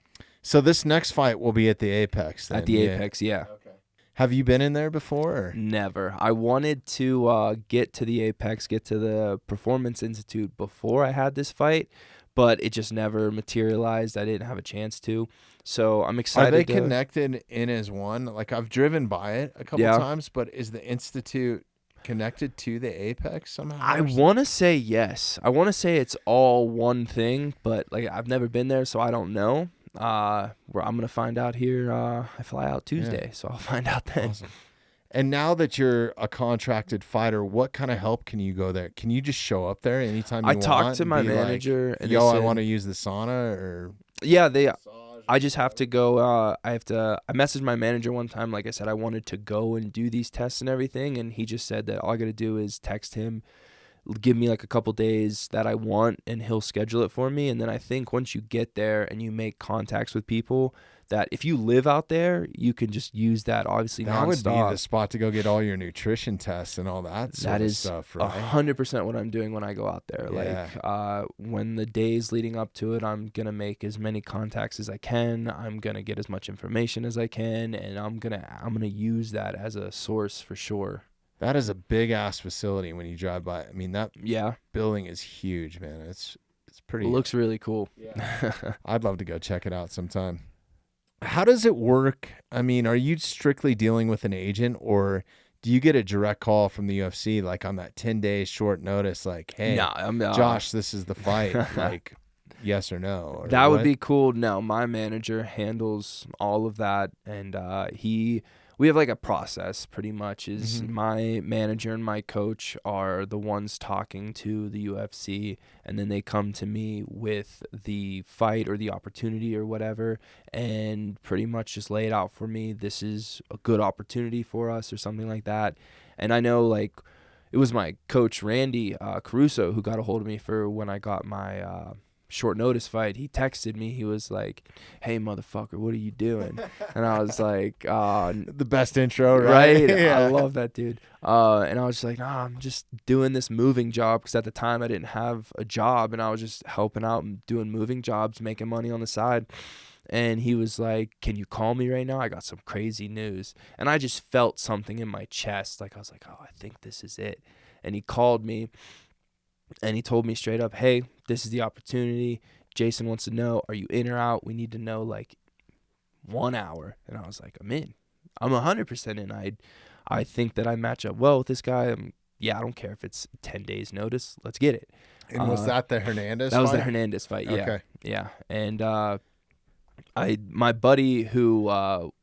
So this next fight will be at the Apex then. At the Apex, yeah. Okay. Have you been in there before? Or? Never. I wanted to get to the Apex, get to the Performance Institute before I had this fight, but it just never materialized. I didn't have a chance to. So I'm excited. Are they connected in as one? Like I've driven by it a couple times, but is the Institute connected to the Apex somehow? I want to say yes. I want to say it's all one thing, but like I've never been there, so I don't know. I'm gonna find out here. I fly out Tuesday, so I'll find out then. Awesome. And now that you're a contracted fighter, what kind of help can you go there? Can you just show up there anytime you want? I talked to my manager, like, and yo, they I said, want to use the sauna, or yeah, I just have to go. I messaged my manager one time. Like I said, I wanted to go and do these tests and everything, and he just said that all I got to do is text him, give me like a couple days that I want, and he'll schedule it for me. And then I think once you get there and you make contacts with people, that if you live out there, you can just use that obviously that would be nonstop. the spot to go get all your nutrition tests and all that sort of stuff, right? 100% what I'm doing when I go out there. Yeah. Like when the days leading up to it, I'm gonna make as many contacts as I can. I'm gonna get as much information as I can, and I'm gonna use that as a source for sure. That is a big ass facility when you drive by. I mean, that building is huge, man. It's pretty. It looks really cool. Yeah. I'd love to go check it out sometime. How does it work? I mean, are you strictly dealing with an agent, or do you get a direct call from the UFC, like on that 10-day short notice, like, hey, Josh, this is the fight, like, yes or no? Or that would be cool. No, my manager handles all of that, and we have like a process pretty much. Is my manager and my coach are the ones talking to the UFC, and then they come to me with the fight or the opportunity or whatever, and pretty much just lay it out for me. This is a good opportunity for us or something like that. And I know like it was my coach Randy Caruso who got a hold of me for when I got my short notice fight. He texted me. He was like, hey motherfucker, what are you doing? And I was like, the best intro, right? Yeah. I love that dude. And I was just like, nah, I'm just doing this moving job, because at the time I didn't have a job, and I was just helping out and doing moving jobs, making money on the side. And he was like, can you call me right now? I got some crazy news. And I just felt something in my chest. Like I was like, oh, I think this is it. And he called me, and he told me straight up, hey, this is the opportunity. Jason wants to know, are you in or out? We need to know like 1 hour. And I was like, I'm in. I'm 100% in. I think that I match up well with this guy. I don't care if it's 10 days notice. Let's get it. And was that the Hernandez fight? That was the Hernandez fight, yeah. Okay. Yeah. And my buddy who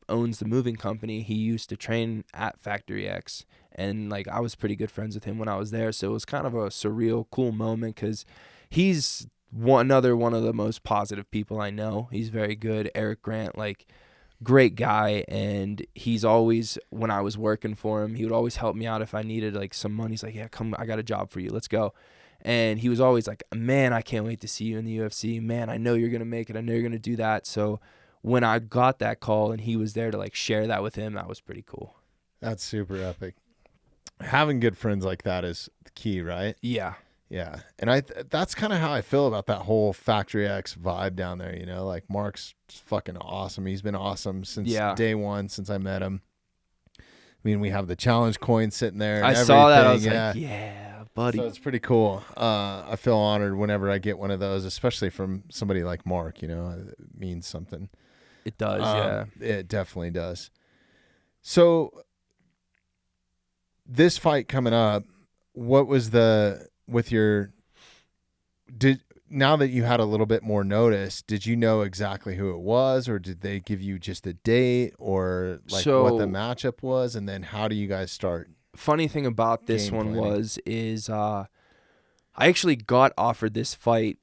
owns the moving company, he used to train at Factory X. And like I was pretty good friends with him when I was there, so it was kind of a surreal, cool moment, because he's another one of the most positive people I know. He's very good. Eric Grant, like great guy, and he's always, when I was working for him, he would always help me out if I needed like some money. He's like, yeah, come, I got a job for you, let's go. And he was always like, man, I can't wait to see you in the UFC. Man, I know you're gonna make it. I know you're gonna do that. So when I got that call and he was there to like share that with him, that was pretty cool. That's super epic. Having good friends like that is the key, right? Yeah. Yeah. And that's kind of how I feel about that whole Factory X vibe down there, you know? Like Mark's fucking awesome. He's been awesome since day one, since I met him. I mean, we have the challenge coin sitting there. And I saw that. I was like, yeah, buddy. So it's pretty cool. I feel honored whenever I get one of those, especially from somebody like Mark, you know? It means something. It does, yeah. It definitely does. So this fight coming up, what was now that you had a little bit more notice, did you know exactly who it was, or did they give you just a date, or like what the matchup was, and then how do you guys start? Funny thing about this one is I actually got offered this fight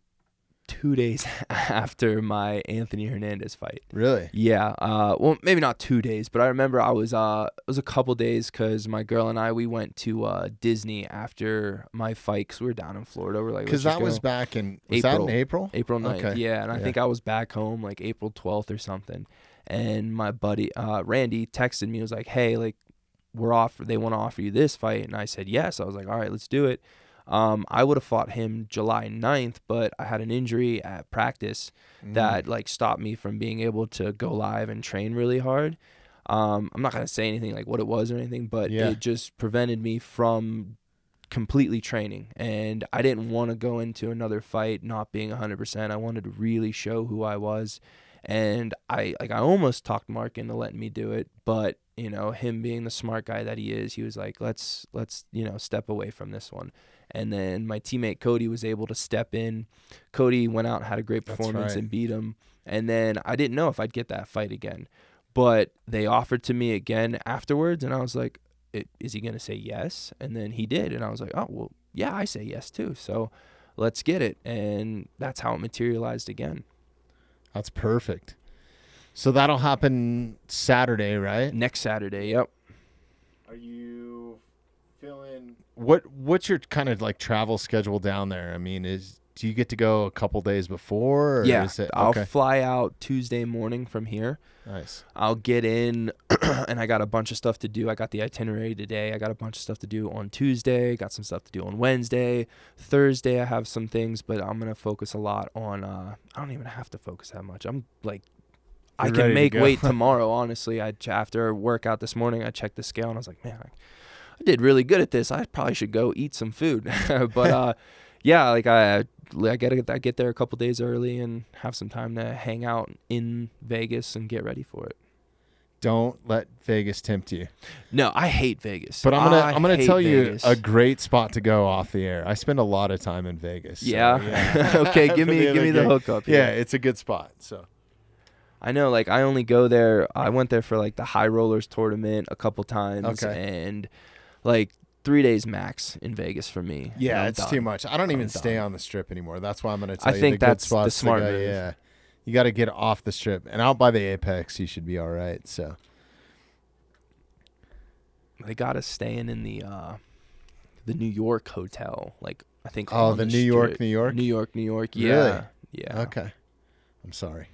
2 days after my Anthony Hernandez fight. Really? Yeah. Well, maybe not 2 days, but I remember it was a couple days because my girl and I, we went to Disney after my fight because we were down in Florida. We're like, Because that was back in April? April 9th, Okay. yeah. And I think I was back home like April 12th or something. And my buddy Randy texted me, was like, hey, like, they want to offer you this fight. And I said yes. I was like, all right, let's do it. I would have fought him July 9th, but I had an injury at practice that like stopped me from being able to go live and train really hard. I'm not going to say anything like what it was or anything, but it just prevented me from completely training. And I didn't want to go into another fight not being 100%. I wanted to really show who I was. And I almost talked Mark into letting me do it, but you know, him being the smart guy that he is, he was like, let's step away from this one. And then my teammate Cody was able to step in. Cody went out and had a great performance and beat him. And then I didn't know if I'd get that fight again, but they offered to me again afterwards, and I was like, is he going to say yes? And then he did, and I was like, oh, well, yeah, I say yes too. So let's get it. And that's how it materialized again. That's perfect. So that'll happen Saturday, right? Next Saturday, yep. Are you feeling what's your kind of like travel schedule down there? I mean, do you get to go a couple days before? Or yeah, is it, I'll fly out Tuesday morning from here. Nice. I'll get in, and I got a bunch of stuff to do. I got the itinerary today. I got a bunch of stuff to do on Tuesday. Got some stuff to do on Wednesday. Thursday, I have some things, but I'm going to focus a lot on I don't even have to focus that much. I'm like, I can make weight tomorrow, honestly. After a workout this morning, I checked the scale, and I was like, man, I did really good at this. I probably should go eat some food. But, yeah, like I get there a couple days early and have some time to hang out in Vegas and get ready for it. Don't let Vegas tempt you. No, I hate Vegas. But I'm gonna tell Vegas. you a great spot to go off the air. I spend a lot of time in Vegas. So, yeah. Okay, give me the hookup. Yeah, it's a good spot. So I know, like, I only go there. I went there for like the High Rollers tournament a couple times, and like 3 days max in Vegas for me. Yeah, it's too much. I don't even stay on the Strip anymore. That's why I'm going to tell you the good spots. The smart move. Yeah, you got to get off the Strip, and out by the Apex, you should be all right. So they got us staying in the New York hotel, like I think. Oh, the New York. New York. Yeah, really? Yeah. Okay. I'm sorry.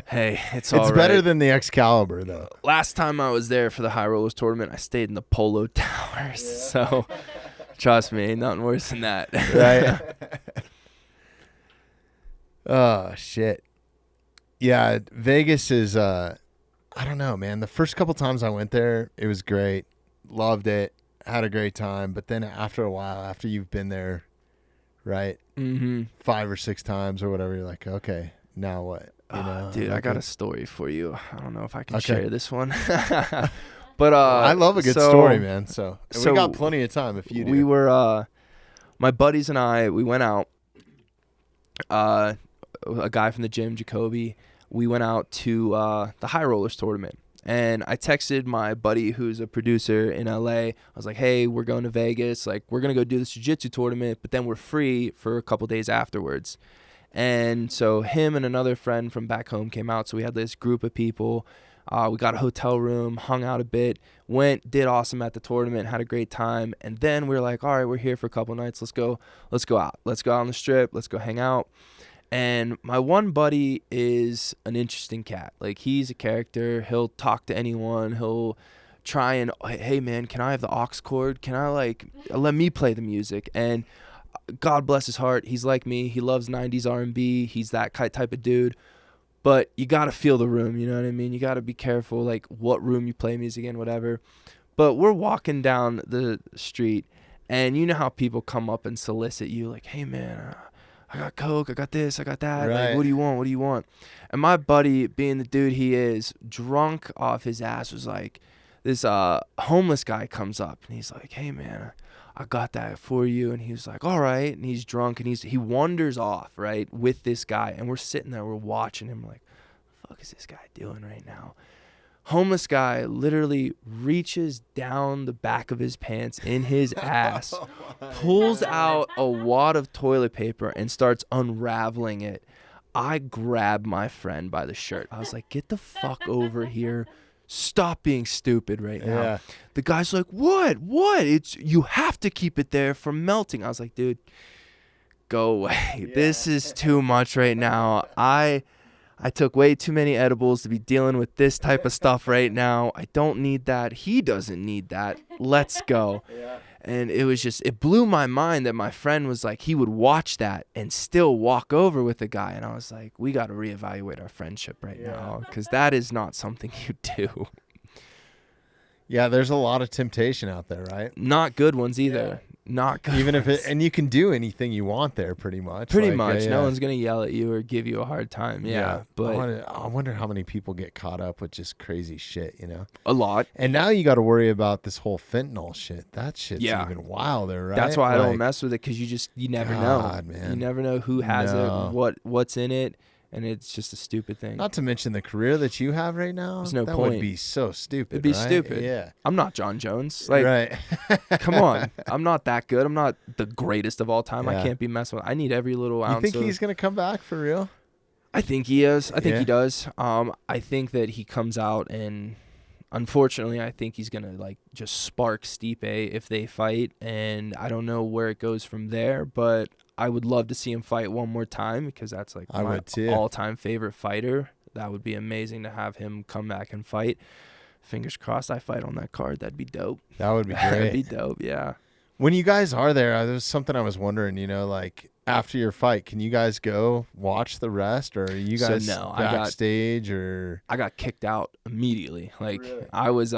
Hey, it's all right. It's better than the Excalibur, though. Last time I was there for the High Rollers tournament, I stayed in the Polo Towers. Yeah. So, trust me, ain't nothing worse than that. Right? Oh, shit. Yeah, Vegas is, I don't know, man. The first couple times I went there, it was great. Loved it. Had a great time. But then after a while, after you've been there, right? 5 or 6 times or whatever, you're like, okay, now what? You know, dude, I got a story for you. I don't know if I can share this one. But I love a good story, man. So we got plenty of time if you do. We were my buddies and I, we went out. A guy from the gym, Jacoby, we went out to the High Rollers tournament. And I texted my buddy who's a producer in LA. I was like, hey, we're going to Vegas. Like, we're going to go do this jiu-jitsu tournament, but then we're free for a couple days afterwards. And so him and another friend from back home came out. So we had this group of people. We got a hotel room, hung out a bit, did awesome at the tournament, had a great time. And then we were like, all right, we're here for a couple nights. Let's go out. Let's go out on the Strip. Let's go hang out. And my one buddy is an interesting cat. Like, he's a character. He'll talk to anyone. He'll try and, hey, man, can I have the aux cord? Can I, let me play the music? And God bless his heart. He's like me. He loves 90s R&B. He's that type of dude. But you got to feel the room, you know what I mean? You got to be careful, like, what room you play music in, whatever. But we're walking down the street, and you know how people come up and solicit you, like, hey, man, I got Coke, I got this, I got that. Right. Like, what do you want? And my buddy, being the dude he is, drunk off his ass, was like, this homeless guy comes up, and he's like, hey, man, I got that for you. And he was like, all right. And he's drunk, and he wanders off, right, with this guy. And we're sitting there, we're watching him, like, what the fuck is this guy doing right now? Homeless guy literally reaches down the back of his pants in his ass, pulls out a wad of toilet paper and starts unraveling it. I grabbed my friend by the shirt. I was like, get the fuck over here. Stop being stupid right now. Yeah. The guy's like, what? You have to keep it there from melting. I was like, dude, go away. Yeah. This is too much right now. I took way too many edibles to be dealing with this type of stuff right now. I don't need that. He doesn't need that. Let's go. Yeah. And it blew my mind that my friend was like, he would watch that and still walk over with the guy. And I was like, we got to reevaluate our friendship right now, because that is not something you do. Yeah, there's a lot of temptation out there, right? Not good ones either. Not good. Even if and you can do anything you want there, pretty much. Pretty much. No one's gonna yell at you or give you a hard time. Yeah. But I wonder how many people get caught up with just crazy shit, you know? A lot. And now you got to worry about this whole fentanyl shit. That shit's even wilder, right? That's why I don't mess with it, because you never know. Man. You never know who has it, what's in it. And it's just a stupid thing. Not to mention the career that you have right now. There's no that point. Would be so stupid. It'd be right? stupid. Yeah. I'm not John Jones. Like, right. Come on. I'm not that good. I'm not the greatest of all time. Yeah. I can't be messing with. I need every little ounce. You think he's gonna come back for real? I think he is. I think he does. I think that he comes out, and unfortunately, I think he's gonna like just spark Stipe if they fight, and I don't know where it goes from there, but I would love to see him fight one more time, because that's like my all-time favorite fighter. That would be amazing to have him come back and fight. Fingers crossed I fight on that card. That'd be dope. That would be great. That'd be dope, yeah. When you guys are there was something I was wondering, like after your fight, can you guys go watch the rest, or are you guys backstage? I got kicked out immediately. Like, really? I was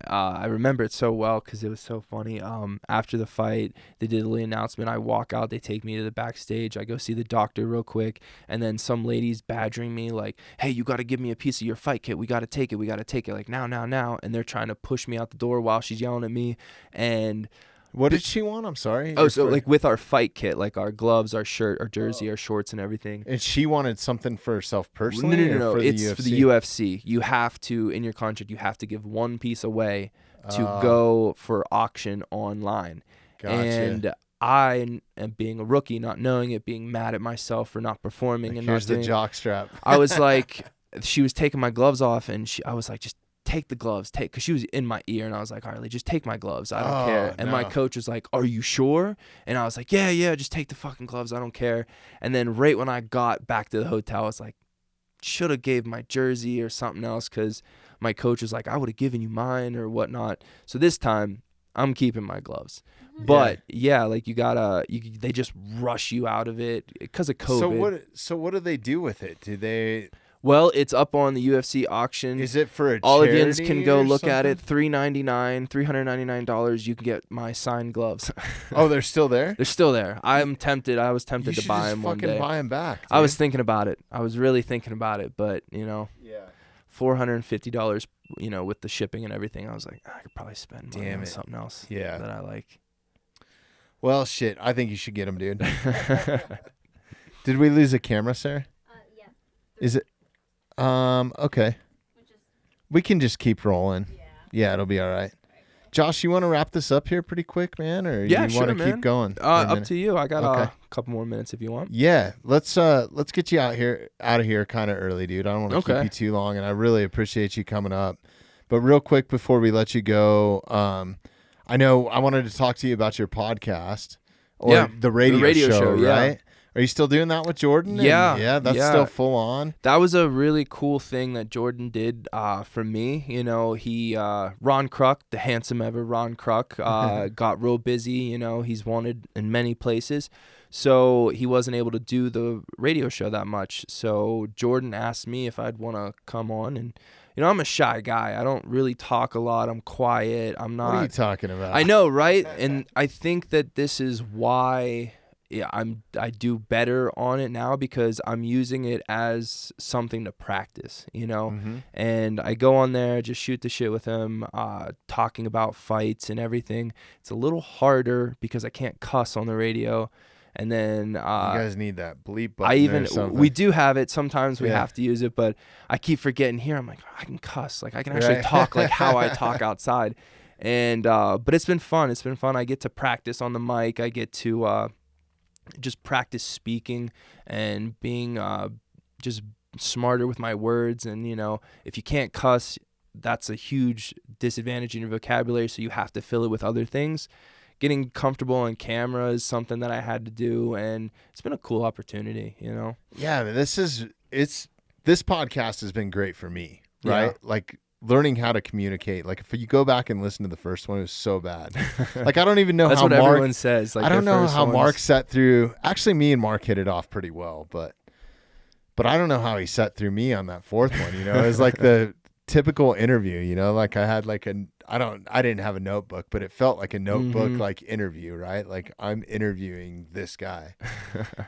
I remember it so well because it was so funny. After the fight, they did a little announcement. I walk out, they take me to the backstage. I go see the doctor real quick, and then some lady's badgering me like, hey, you got to give me a piece of your fight kit. We got to take it. Like, now. And they're trying to push me out the door while she's yelling at me. And what did she want? I'm sorry. Oh, so like with our fight kit, like our gloves, our shirt, our jersey, our shorts, and everything. And she wanted something for herself personally? No. It's for the UFC. You have to, in your contract, you have to give one piece away to go for auction online. Gotcha. And I am being a rookie, not knowing it, being mad at myself for not performing. Like, and here's not the jock strap. I was like, she was taking my gloves off, and I was like, just take the gloves, because she was in my ear, and I was like, Harley, just take my gloves, I don't care. And my coach was like, are you sure? And I was like, yeah, just take the fucking gloves, I don't care. And then right when I got back to the hotel, I was like, should have gave my jersey or something else, because my coach was like, I would have given you mine or whatnot. So this time I'm keeping my gloves. But yeah, like they just rush you out of it because of COVID. So what do they do with it? Do they? Well, it's up on the UFC auction. Is it for a All charity Olivians can go look something? at it. $399. You can get my signed gloves. Oh, they're still there? They're still there. I'm tempted. I was tempted to buy them one day. You should just fucking buy them back, dude. I was thinking about it. I was really thinking about it, but $450, with the shipping and everything. I was like, I could probably spend money on something else that I like. Well, shit. I think you should get them, dude. Did we lose a camera, Sarah? Yeah. Is it? Okay. We can just keep rolling. Yeah, it'll be all right. Josh, you want to wrap this up here pretty quick, man, or you want to keep going? Up to you. I got a couple more minutes if you want. Yeah, let's get you out of here kind of early, dude. I don't want to keep you too long, and I really appreciate you coming up. But real quick before we let you go, I know I wanted to talk to you about your podcast or the radio show, right? Yeah. Are you still doing that with Jordan? Yeah. That's still full on. That was a really cool thing that Jordan did for me. He Ron Kruk, the handsome ever Ron Kruk, got real busy. He's wanted in many places. So he wasn't able to do the radio show that much. So Jordan asked me if I'd want to come on, and I'm a shy guy. I don't really talk a lot. I'm quiet. I'm not. What are you talking about? I know, right? And I think that this is why I do better on it now, because I'm using it as something to practice, Mm-hmm. And I go on there, just shoot the shit with him, talking about fights and everything. It's a little harder because I can't cuss on the radio, And then you guys need that bleep button or something. we do have it. Sometimes we Yeah. have to use it, but I keep forgetting here. I'm like, I can cuss. Like I can actually talk like how I talk outside. And but it's been fun. It's been fun. I get to practice on the mic. I get to just practice speaking and being just smarter with my words. And, you know, if you can't cuss, that's a huge disadvantage in your vocabulary, so you have to fill it with other things. Getting comfortable on camera is something that I had to do, and it's been a cool opportunity, you know? Yeah, this podcast has been great for me, right? Yeah. Like learning how to communicate. Like if you go back and listen to the first one, it was so bad. Like I don't even know That's how what Mark everyone says. Like I don't their know first how ones. Mark set through. Actually, me and Mark hit it off pretty well, but I don't know how he set through me on that fourth one. You know, it was like the typical interview. You know, like I had like I didn't have a notebook, but it felt like a notebook like interview, right? Like I'm interviewing this guy,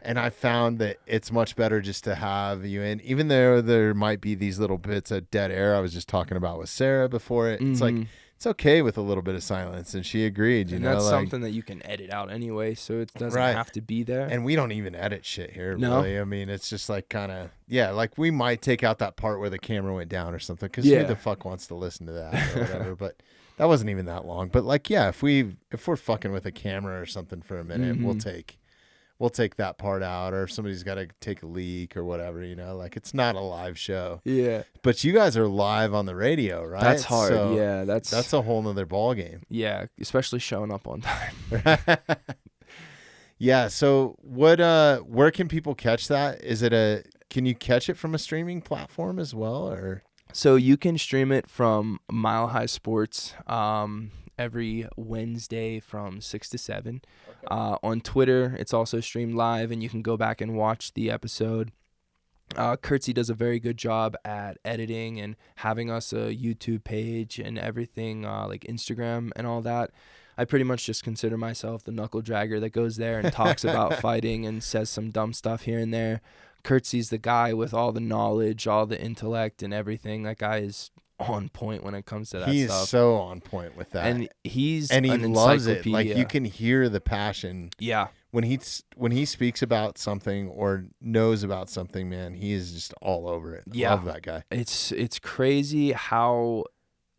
and I found that it's much better just to have you in, even though there might be these little bits of dead air. I was just talking about with Sarah before it. It's like it's okay with a little bit of silence, and she agreed. You know, that's like, something that you can edit out anyway, so it doesn't Right. have to be there. and we don't even edit shit here, No. really. I mean, it's just like kind of, yeah, like we might take out that part where the camera went down or something, because Yeah. who the fuck wants to listen to that or whatever. But that wasn't even that long. But like, yeah, if we're fucking with a camera or something for a minute, we'll take that part out, or if somebody's got to take a leak or whatever, you know, like it's not a live show. Yeah. But you guys are live on the radio, right? That's hard. So Yeah, that's a whole nother ball game. yeah, especially showing up on time. Yeah. So what? Where can people catch that? Can you catch it from a streaming platform as well, or? So you can stream it from Mile High Sports every Wednesday from 6 to 7. On Twitter, it's also streamed live, and you can go back and watch the episode. Kurtzy does a very good job at editing and having us a YouTube page and everything, like Instagram and all that. I pretty much just consider myself the knuckle dragger that goes there and talks about fighting and says some dumb stuff here and there. Kurtzy's the guy with all the knowledge, all the intellect and everything. That guy is on point when it comes to that He's stuff. so on point with that. And he an loves it. Like you can hear the passion. Yeah. When he speaks about something or knows about something, man, he is just all over it. Yeah. I love that guy. It's crazy how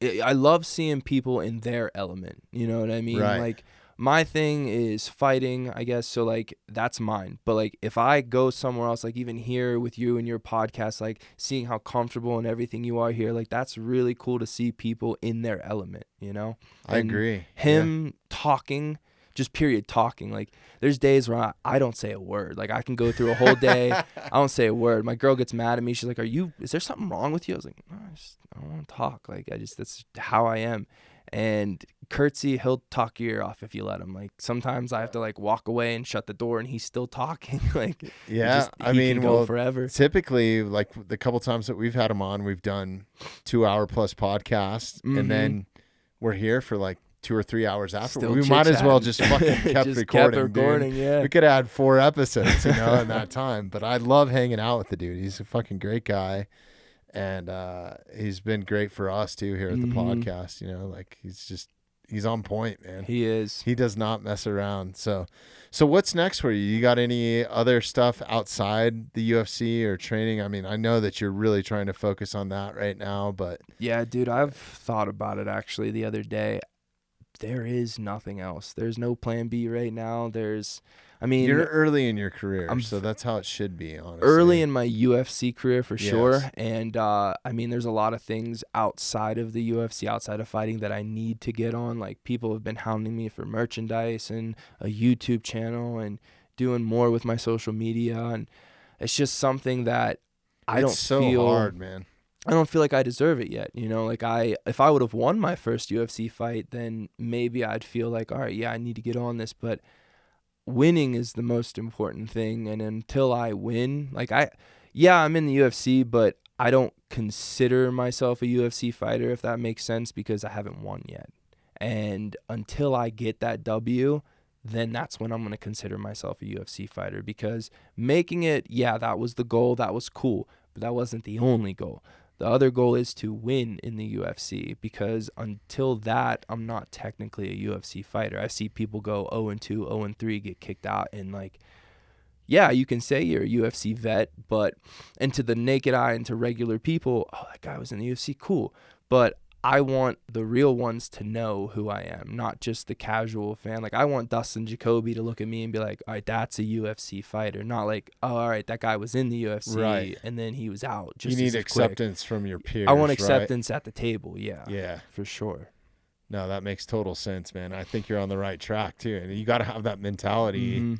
I love seeing people in their element. You know what I mean? Right. Like my thing is fighting, I guess. So like that's mine. But like if I go somewhere else, like even here with you and your podcast, like seeing how comfortable and everything you are here, like that's really cool to see people in their element, you know? I agree. Him talking, just period talking. Like there's days where I don't say a word. Like I can go through a whole day, I don't say a word. My girl gets mad at me. She's like, is there something wrong with you? I was like, no, I don't want to talk. Like that's how I am. And Kurtzy, he'll talk your ear off if you let him. Like sometimes I have to like walk away and shut the door, and he's still talking. Like Yeah, he can go forever. Typically, like the couple times that we've had him on, we've done 2-hour plus podcasts, and then we're here for like 2 or 3 hours after. Still We might as well just chit-chatting. fucking kept Just recording. kept recording, dude. yeah. We could have had 4 episodes, you know, in that time. But I love hanging out with the dude. He's a fucking great guy. And he's been great for us too here at the podcast. You know, like he's on point, man. He is. He does not mess around. So what's next for you? You got any other stuff outside the UFC or training? I mean, I know that you're really trying to focus on that right now, but Yeah, dude, I've thought about it actually the other day. There is nothing else. There's no plan B right now. you're early in your career, I'm so that's how it should be, honestly. early in my UFC career for sure. Yes. And there's a lot of things outside of the UFC, outside of fighting, that I need to get on. Like people have been hounding me for merchandise and a YouTube channel and doing more with my social media. And it's just something that It's so hard, man. I don't feel like I deserve it yet. You know, like if I would have won my first UFC fight, then maybe I'd feel like, all right, yeah, I need to get on this. But winning is the most important thing. And until I win, like I'm in the UFC, but I don't consider myself a UFC fighter, if that makes sense, because I haven't won yet. And until I get that W, then that's when I'm going to consider myself a UFC fighter, because making it, yeah, that was the goal. That was cool, but that wasn't the only goal. The other goal is to win in the UFC, because until that, I'm not technically a UFC fighter. I see people go 0-2, 0-3, get kicked out in like yeah, you can say you're a UFC vet, and to the naked eye and to regular people, oh, that guy was in the UFC, cool. But I want the real ones to know who I am, not just the casual fan. Like, I want Dustin Jacoby to look at me and be like, all right, that's a UFC fighter. Not like, oh, all right, that guy was in the UFC and then he was out. Just you need acceptance from your peers. I want acceptance at the table. Yeah. Yeah. For sure. No, that makes total sense, man. I think you're on the right track, too. And you got to have that mentality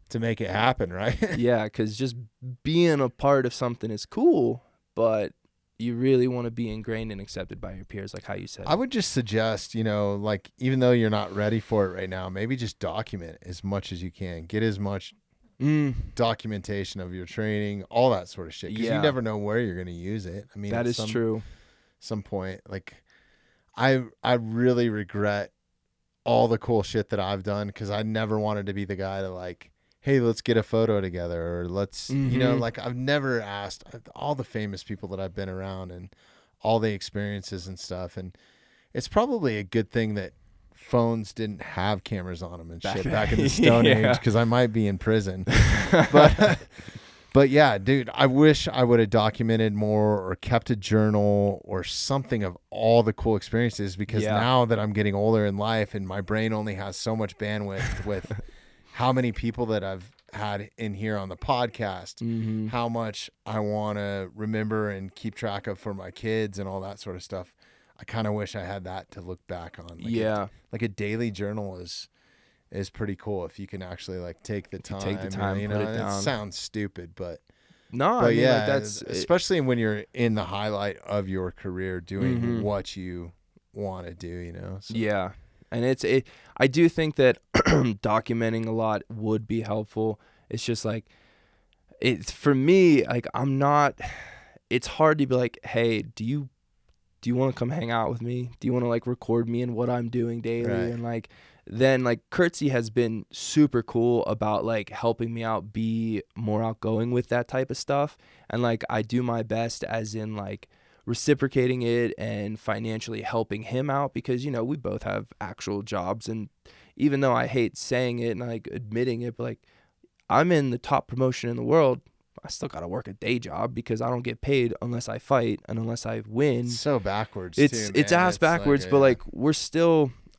to make it happen, right? Yeah, because just being a part of something is cool, but you really want to be ingrained and accepted by your peers, like how you said. I would just suggest, like, even though you're not ready for it right now, maybe just document as much as you can. Get as much documentation of your training, all that sort of shit. Because you never know where you're going to use it. I mean, that is true. Some point, like, I really regret all the cool shit that I've done because I never wanted to be the guy to, like, hey, let's get a photo together, or let's, like, I've never asked all the famous people that I've been around and all the experiences and stuff. And it's probably a good thing that phones didn't have cameras on them and shit back in the Stone Age, because I might be in prison. But yeah, dude, I wish I would have documented more or kept a journal or something of all the cool experiences, because now that I'm getting older in life and my brain only has so much bandwidth with how many people that I've had in here on the podcast, how much I want to remember and keep track of for my kids and all that sort of stuff. I kind of wish I had that to look back on. Like a daily journal is pretty cool if you can actually, like, take the time. Take the time, put it down. It sounds stupid, but I mean, yeah, like, that's especially when you're in the highlight of your career doing what you want to do, So. Yeah. And I do think that documenting a lot would be helpful. It's just like, it's for me, like, it's hard to be like, hey, do you want to come hang out with me? Do you want to, like, record me and what I'm doing daily? Right. And, like, then, like, Curtsy has been super cool about, like, helping me out be more outgoing with that type of stuff. And, like, I do my best as in, like, reciprocating it and financially helping him out, because, we both have actual jobs. And even though I hate saying it and, like, admitting it, but, like, I'm in the top promotion in the world, I still got to work a day job because I don't get paid unless I fight and unless I win. It's so backwards. It's ass backwards, but like,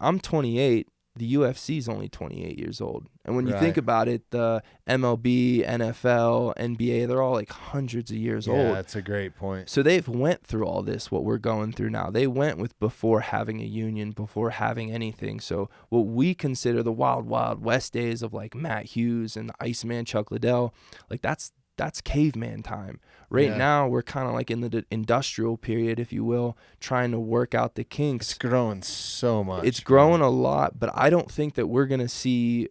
I'm 28. The UFC is only 28 years old. And when you think about it, the MLB, NFL, NBA, they're all like hundreds of years old. Yeah, that's a great point. So they've went through all this, what we're going through now. They went with before having a union, before having anything. So what we consider the wild, wild west days of, like, Matt Hughes and the Iceman Chuck Liddell, like, that's caveman time. Right now, we're kind of like in the industrial period, if you will, trying to work out the kinks. It's growing so much. It's growing a lot, but I don't think that we're going to see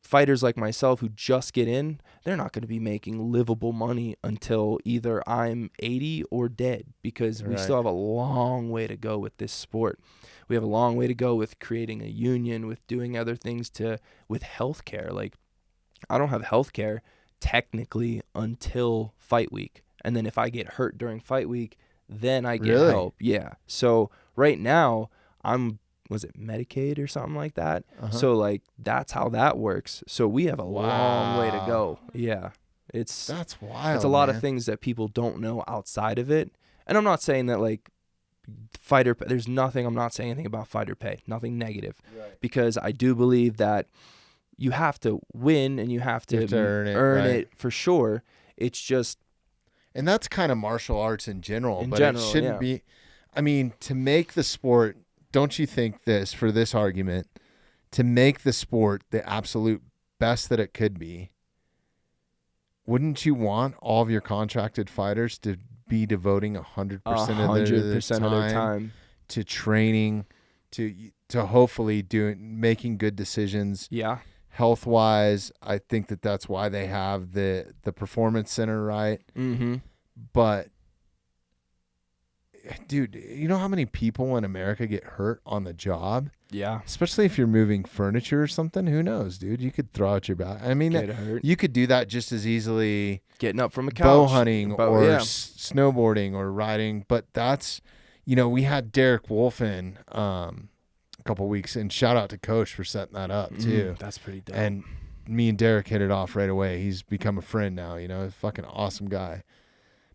fighters like myself who just get in, they're not going to be making livable money until either I'm 80 or dead, because we still have a long way to go with this sport. We have a long way to go with creating a union, with doing other things with healthcare. Like, I don't have healthcare technically until fight week, and then if I get hurt during fight week, then I get help. Yeah. So right now was it Medicaid or something like that? So, like, that's how that works. So we have a long way to go. Yeah. That's wild. It's a lot of things that people don't know outside of it. And I'm not saying that, like, I'm not saying anything about fighter pay, nothing negative, because I do believe that you have to win and you have to earn it for sure. It's just, and that's kind of martial arts in general, it shouldn't be. I mean, to make the sport, don't you think this, for this argument, to make the sport the absolute best that it could be, wouldn't you want all of your contracted fighters to be devoting 100% of their time to training, to hopefully making good decisions? Yeah. Health wise, I think that's why they have the performance center, right? But dude, you know how many people in America get hurt on the job? Yeah. Especially if you're moving furniture or something. Who knows, dude? You could throw out your back. I mean, you could do that just as easily getting up from a couch, bow hunting or snowboarding or riding. But that's, we had Derek Wolf in a couple weeks, and shout out to Coach for setting that up too. That's pretty dope. And me and Derek hit it off right away. He's become a friend now, a fucking awesome guy.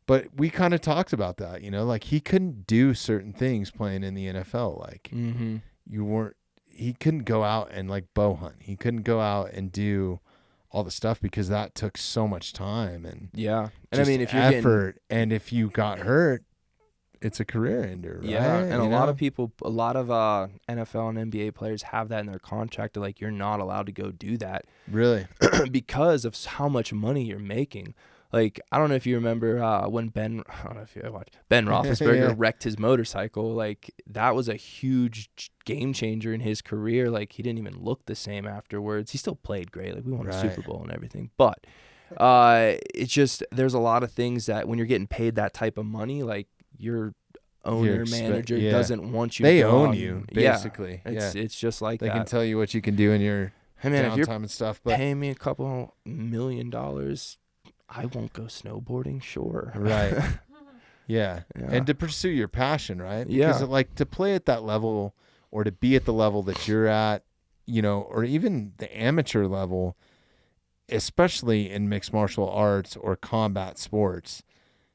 But we kind of talked about that, like he couldn't do certain things playing in the NFL. Like he couldn't go out and like bow hunt. He couldn't go out and do all the stuff because that took so much time and And I mean, if you're effort, and if you got hurt, it's a career ender, right? Yeah, and a lot of NFL and NBA players have that in their contract. Like, you're not allowed to go do that. Really? Because of how much money you're making. Like, I don't know if you remember when Ben Roethlisberger wrecked his motorcycle. Like, that was a huge game changer in his career. Like, he didn't even look the same afterwards. He still played great. Like, we won a Super Bowl and everything. But it's just, there's a lot of things that when you're getting paid that type of money, like, your manager doesn't want you. They to own you, basically. It's just like they that. can tell you what you can do in your downtime and stuff. But paying me a couple $1 million, I won't go snowboarding. Sure. Right. Yeah. And to pursue your passion, right? Because like to play at that level or to be at the level that you're at, or even the amateur level, especially in mixed martial arts or combat sports,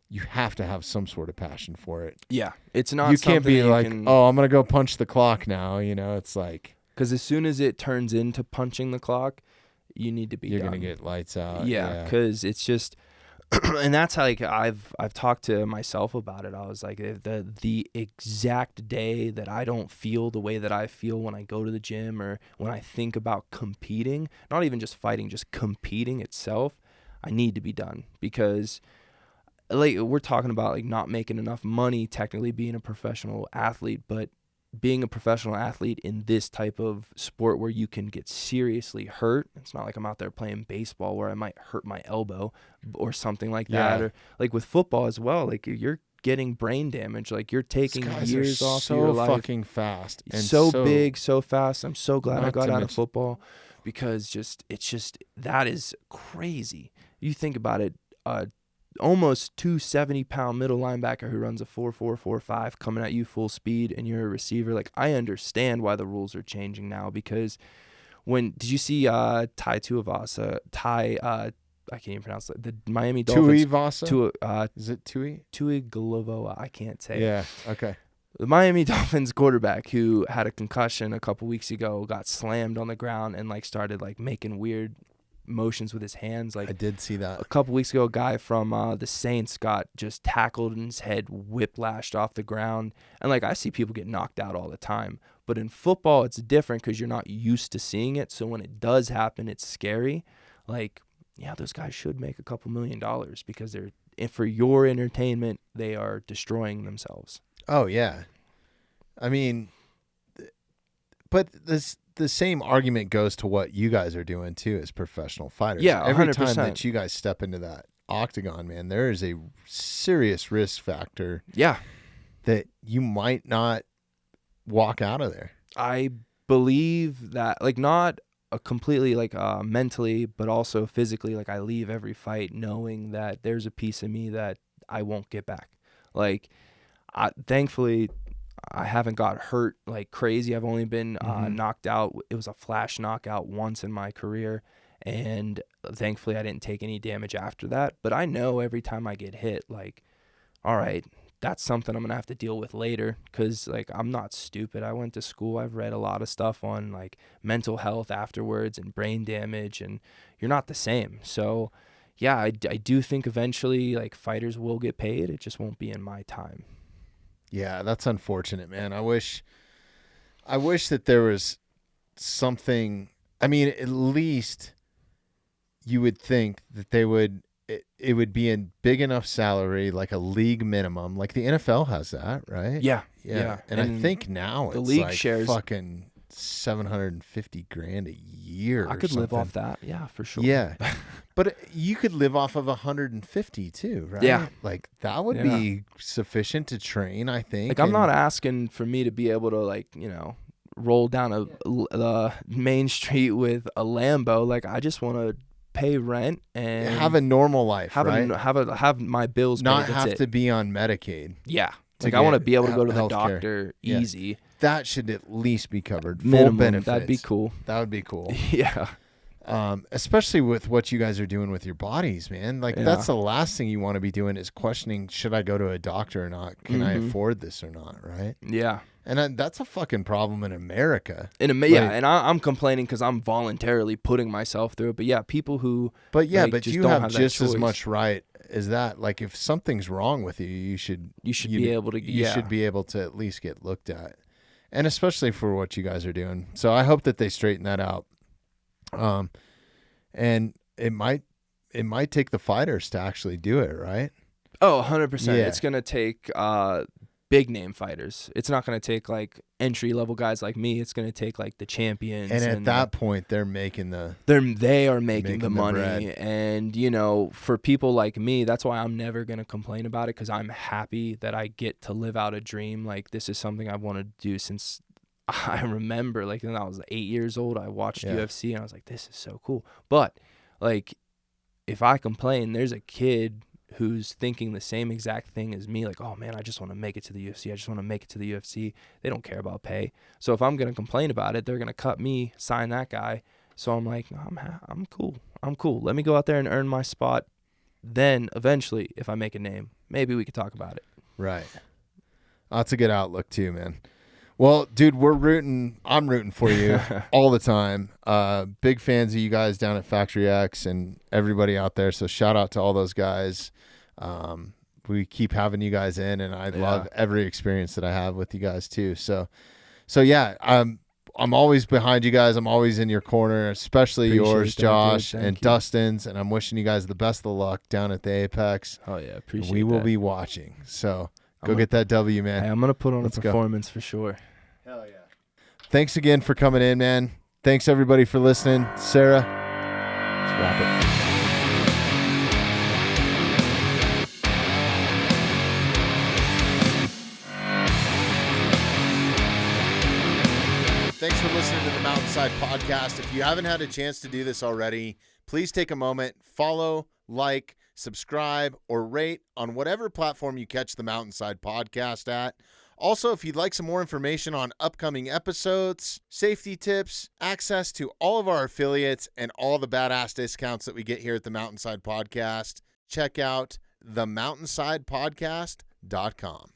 you have to have some sort of passion for it. Yeah. It's not You can't be like, I'm going to go punch the clock now. It's like. Because as soon as it turns into punching the clock, you need to be You're done. going to get lights out. Yeah. Because it's just, and that's how, like, I've talked to myself about it. I was like, the exact day that I don't feel the way that I feel when I go to the gym or when I think about competing, not even just fighting, just competing itself, I need to be done. Because like, we're talking about like not making enough money technically being a professional athlete, but being a professional athlete in this type of sport where you can get seriously hurt. It's not like I'm out there playing baseball where I might hurt my elbow or something like that. Or like with football as well, like you're getting brain damage. Like you're taking years off of your life. So fucking fast. And so big, so fast. I'm so glad I got out of football because that is crazy. You think about it, almost 270-pound middle linebacker who runs a 4.445 coming at you full speed and you're a receiver. Like, I understand why the rules are changing now because did you see Tai Tuivasa, I can't even pronounce it. The Miami Dolphins. Tuivasa? Is it Tui? Tuiglavoa. I can't say. Yeah, okay. The Miami Dolphins quarterback who had a concussion a couple weeks ago got slammed on the ground and like started like making weird motions with his hands. Like, I did see that a couple weeks ago. A guy from the Saints got just tackled and his head whiplashed off the ground, and like I see people get knocked out all the time, but in football it's different because you're not used to seeing it, so when it does happen it's scary. Like, yeah, those guys should make a couple $1 million because for your entertainment they are destroying themselves. Oh yeah, I mean, but the same argument goes to what you guys are doing too as professional fighters. Yeah, 100%. Every time that you guys step into that octagon, man, there is a serious risk factor. Yeah, that you might not walk out of there. I believe that, like, not completely like mentally, but also physically. Like, I leave every fight knowing that there's a piece of me that I won't get back. Like, thankfully, I haven't got hurt like crazy. I've only been knocked out. It was a flash knockout once in my career, and thankfully I didn't take any damage after that. But I know every time I get hit, like, all right, that's something I'm going to have to deal with later because, like, I'm not stupid. I went to school. I've read a lot of stuff on, like, mental health afterwards and brain damage, and you're not the same. So, yeah, I do think eventually, like, fighters will get paid. It just won't be in my time. Yeah, that's unfortunate, man. I wish that there was something. I mean, at least you would think that it would be a big enough salary, like a league minimum, like the NFL has that, right? Yeah. And I think now the it's league like shares fucking $750,000 a year. I could live off that, yeah, for sure. Yeah, but you could live off of 150 too, right? Yeah, like that would be sufficient to train, I think. Like, I'm not asking for me to be able to, like, roll down the main street with a Lambo. Like, I just want to pay rent and have a normal life, right? Have my bills not paid. have to be on Medicaid. Yeah, like, I want to be able to go to the healthcare. doctor easy. That should at least be covered. Minimum, Full benefits. that'd be cool. That would be cool. Yeah. Especially with what you guys are doing with your bodies, man. Like that's the last thing you want to be doing is questioning, should I go to a doctor or not? Can I afford this or not? Right. Yeah. And that's a fucking problem in America. Yeah, and I'm complaining because I'm voluntarily putting myself through it. But yeah, people who. But yeah, like, but just you don't have just as much right as that. Like if something's wrong with you, you should be able to. You should be able to at least get looked at, and especially for what you guys are doing. So I hope that they straighten that out. And it might take the fighters to actually do it, right? Oh, 100%. Yeah. It's going to take big name fighters. It's not going to take like entry level guys like me. It's going to take like the champions. And at that point, they're making they are making the money. bread. And you know, for people like me, that's why I'm never going to complain about it, because I'm happy that I get to live out a dream. Like this is something I've wanted to do since I remember, like when I was 8 years old, I watched UFC and I was like, this is so cool. But like, if I complain, there's a kid who's thinking the same exact thing as me. Like, oh man, I just want to make it to the UFC. I just want to make it to the UFC. They don't care about pay. So if I'm going to complain about it, they're going to cut me, sign that guy. So I'm like, no, I'm cool. I'm cool. Let me go out there and earn my spot. Then eventually, if I make a name, maybe we could talk about it. Right. That's a good outlook too, man. Well, dude, I'm rooting for you all the time. Big fans of you guys down at Factory X and everybody out there. So shout out to all those guys. We keep having you guys in, and I love every experience that I have with you guys too. So yeah, I'm always behind you guys. I'm always in your corner, especially yours, Josh, and Dustin's. And I'm wishing you guys the best of luck down at the Apex. Oh yeah, appreciate it. We will be watching. So go get that W, man. Hey, I'm gonna put on Let's a performance for sure. Hell yeah. Thanks again for coming in, man. Thanks everybody for listening. Sarah, let's wrap it. Thanks for listening to the Mountainside Podcast. If you haven't had a chance to do this already, please take a moment, follow, like, subscribe, or rate on whatever platform you catch the Mountainside Podcast at. Also, if you'd like some more information on upcoming episodes, safety tips, access to all of our affiliates, and all the badass discounts that we get here at the Mountainside Podcast, check out themountainsidepodcast.com.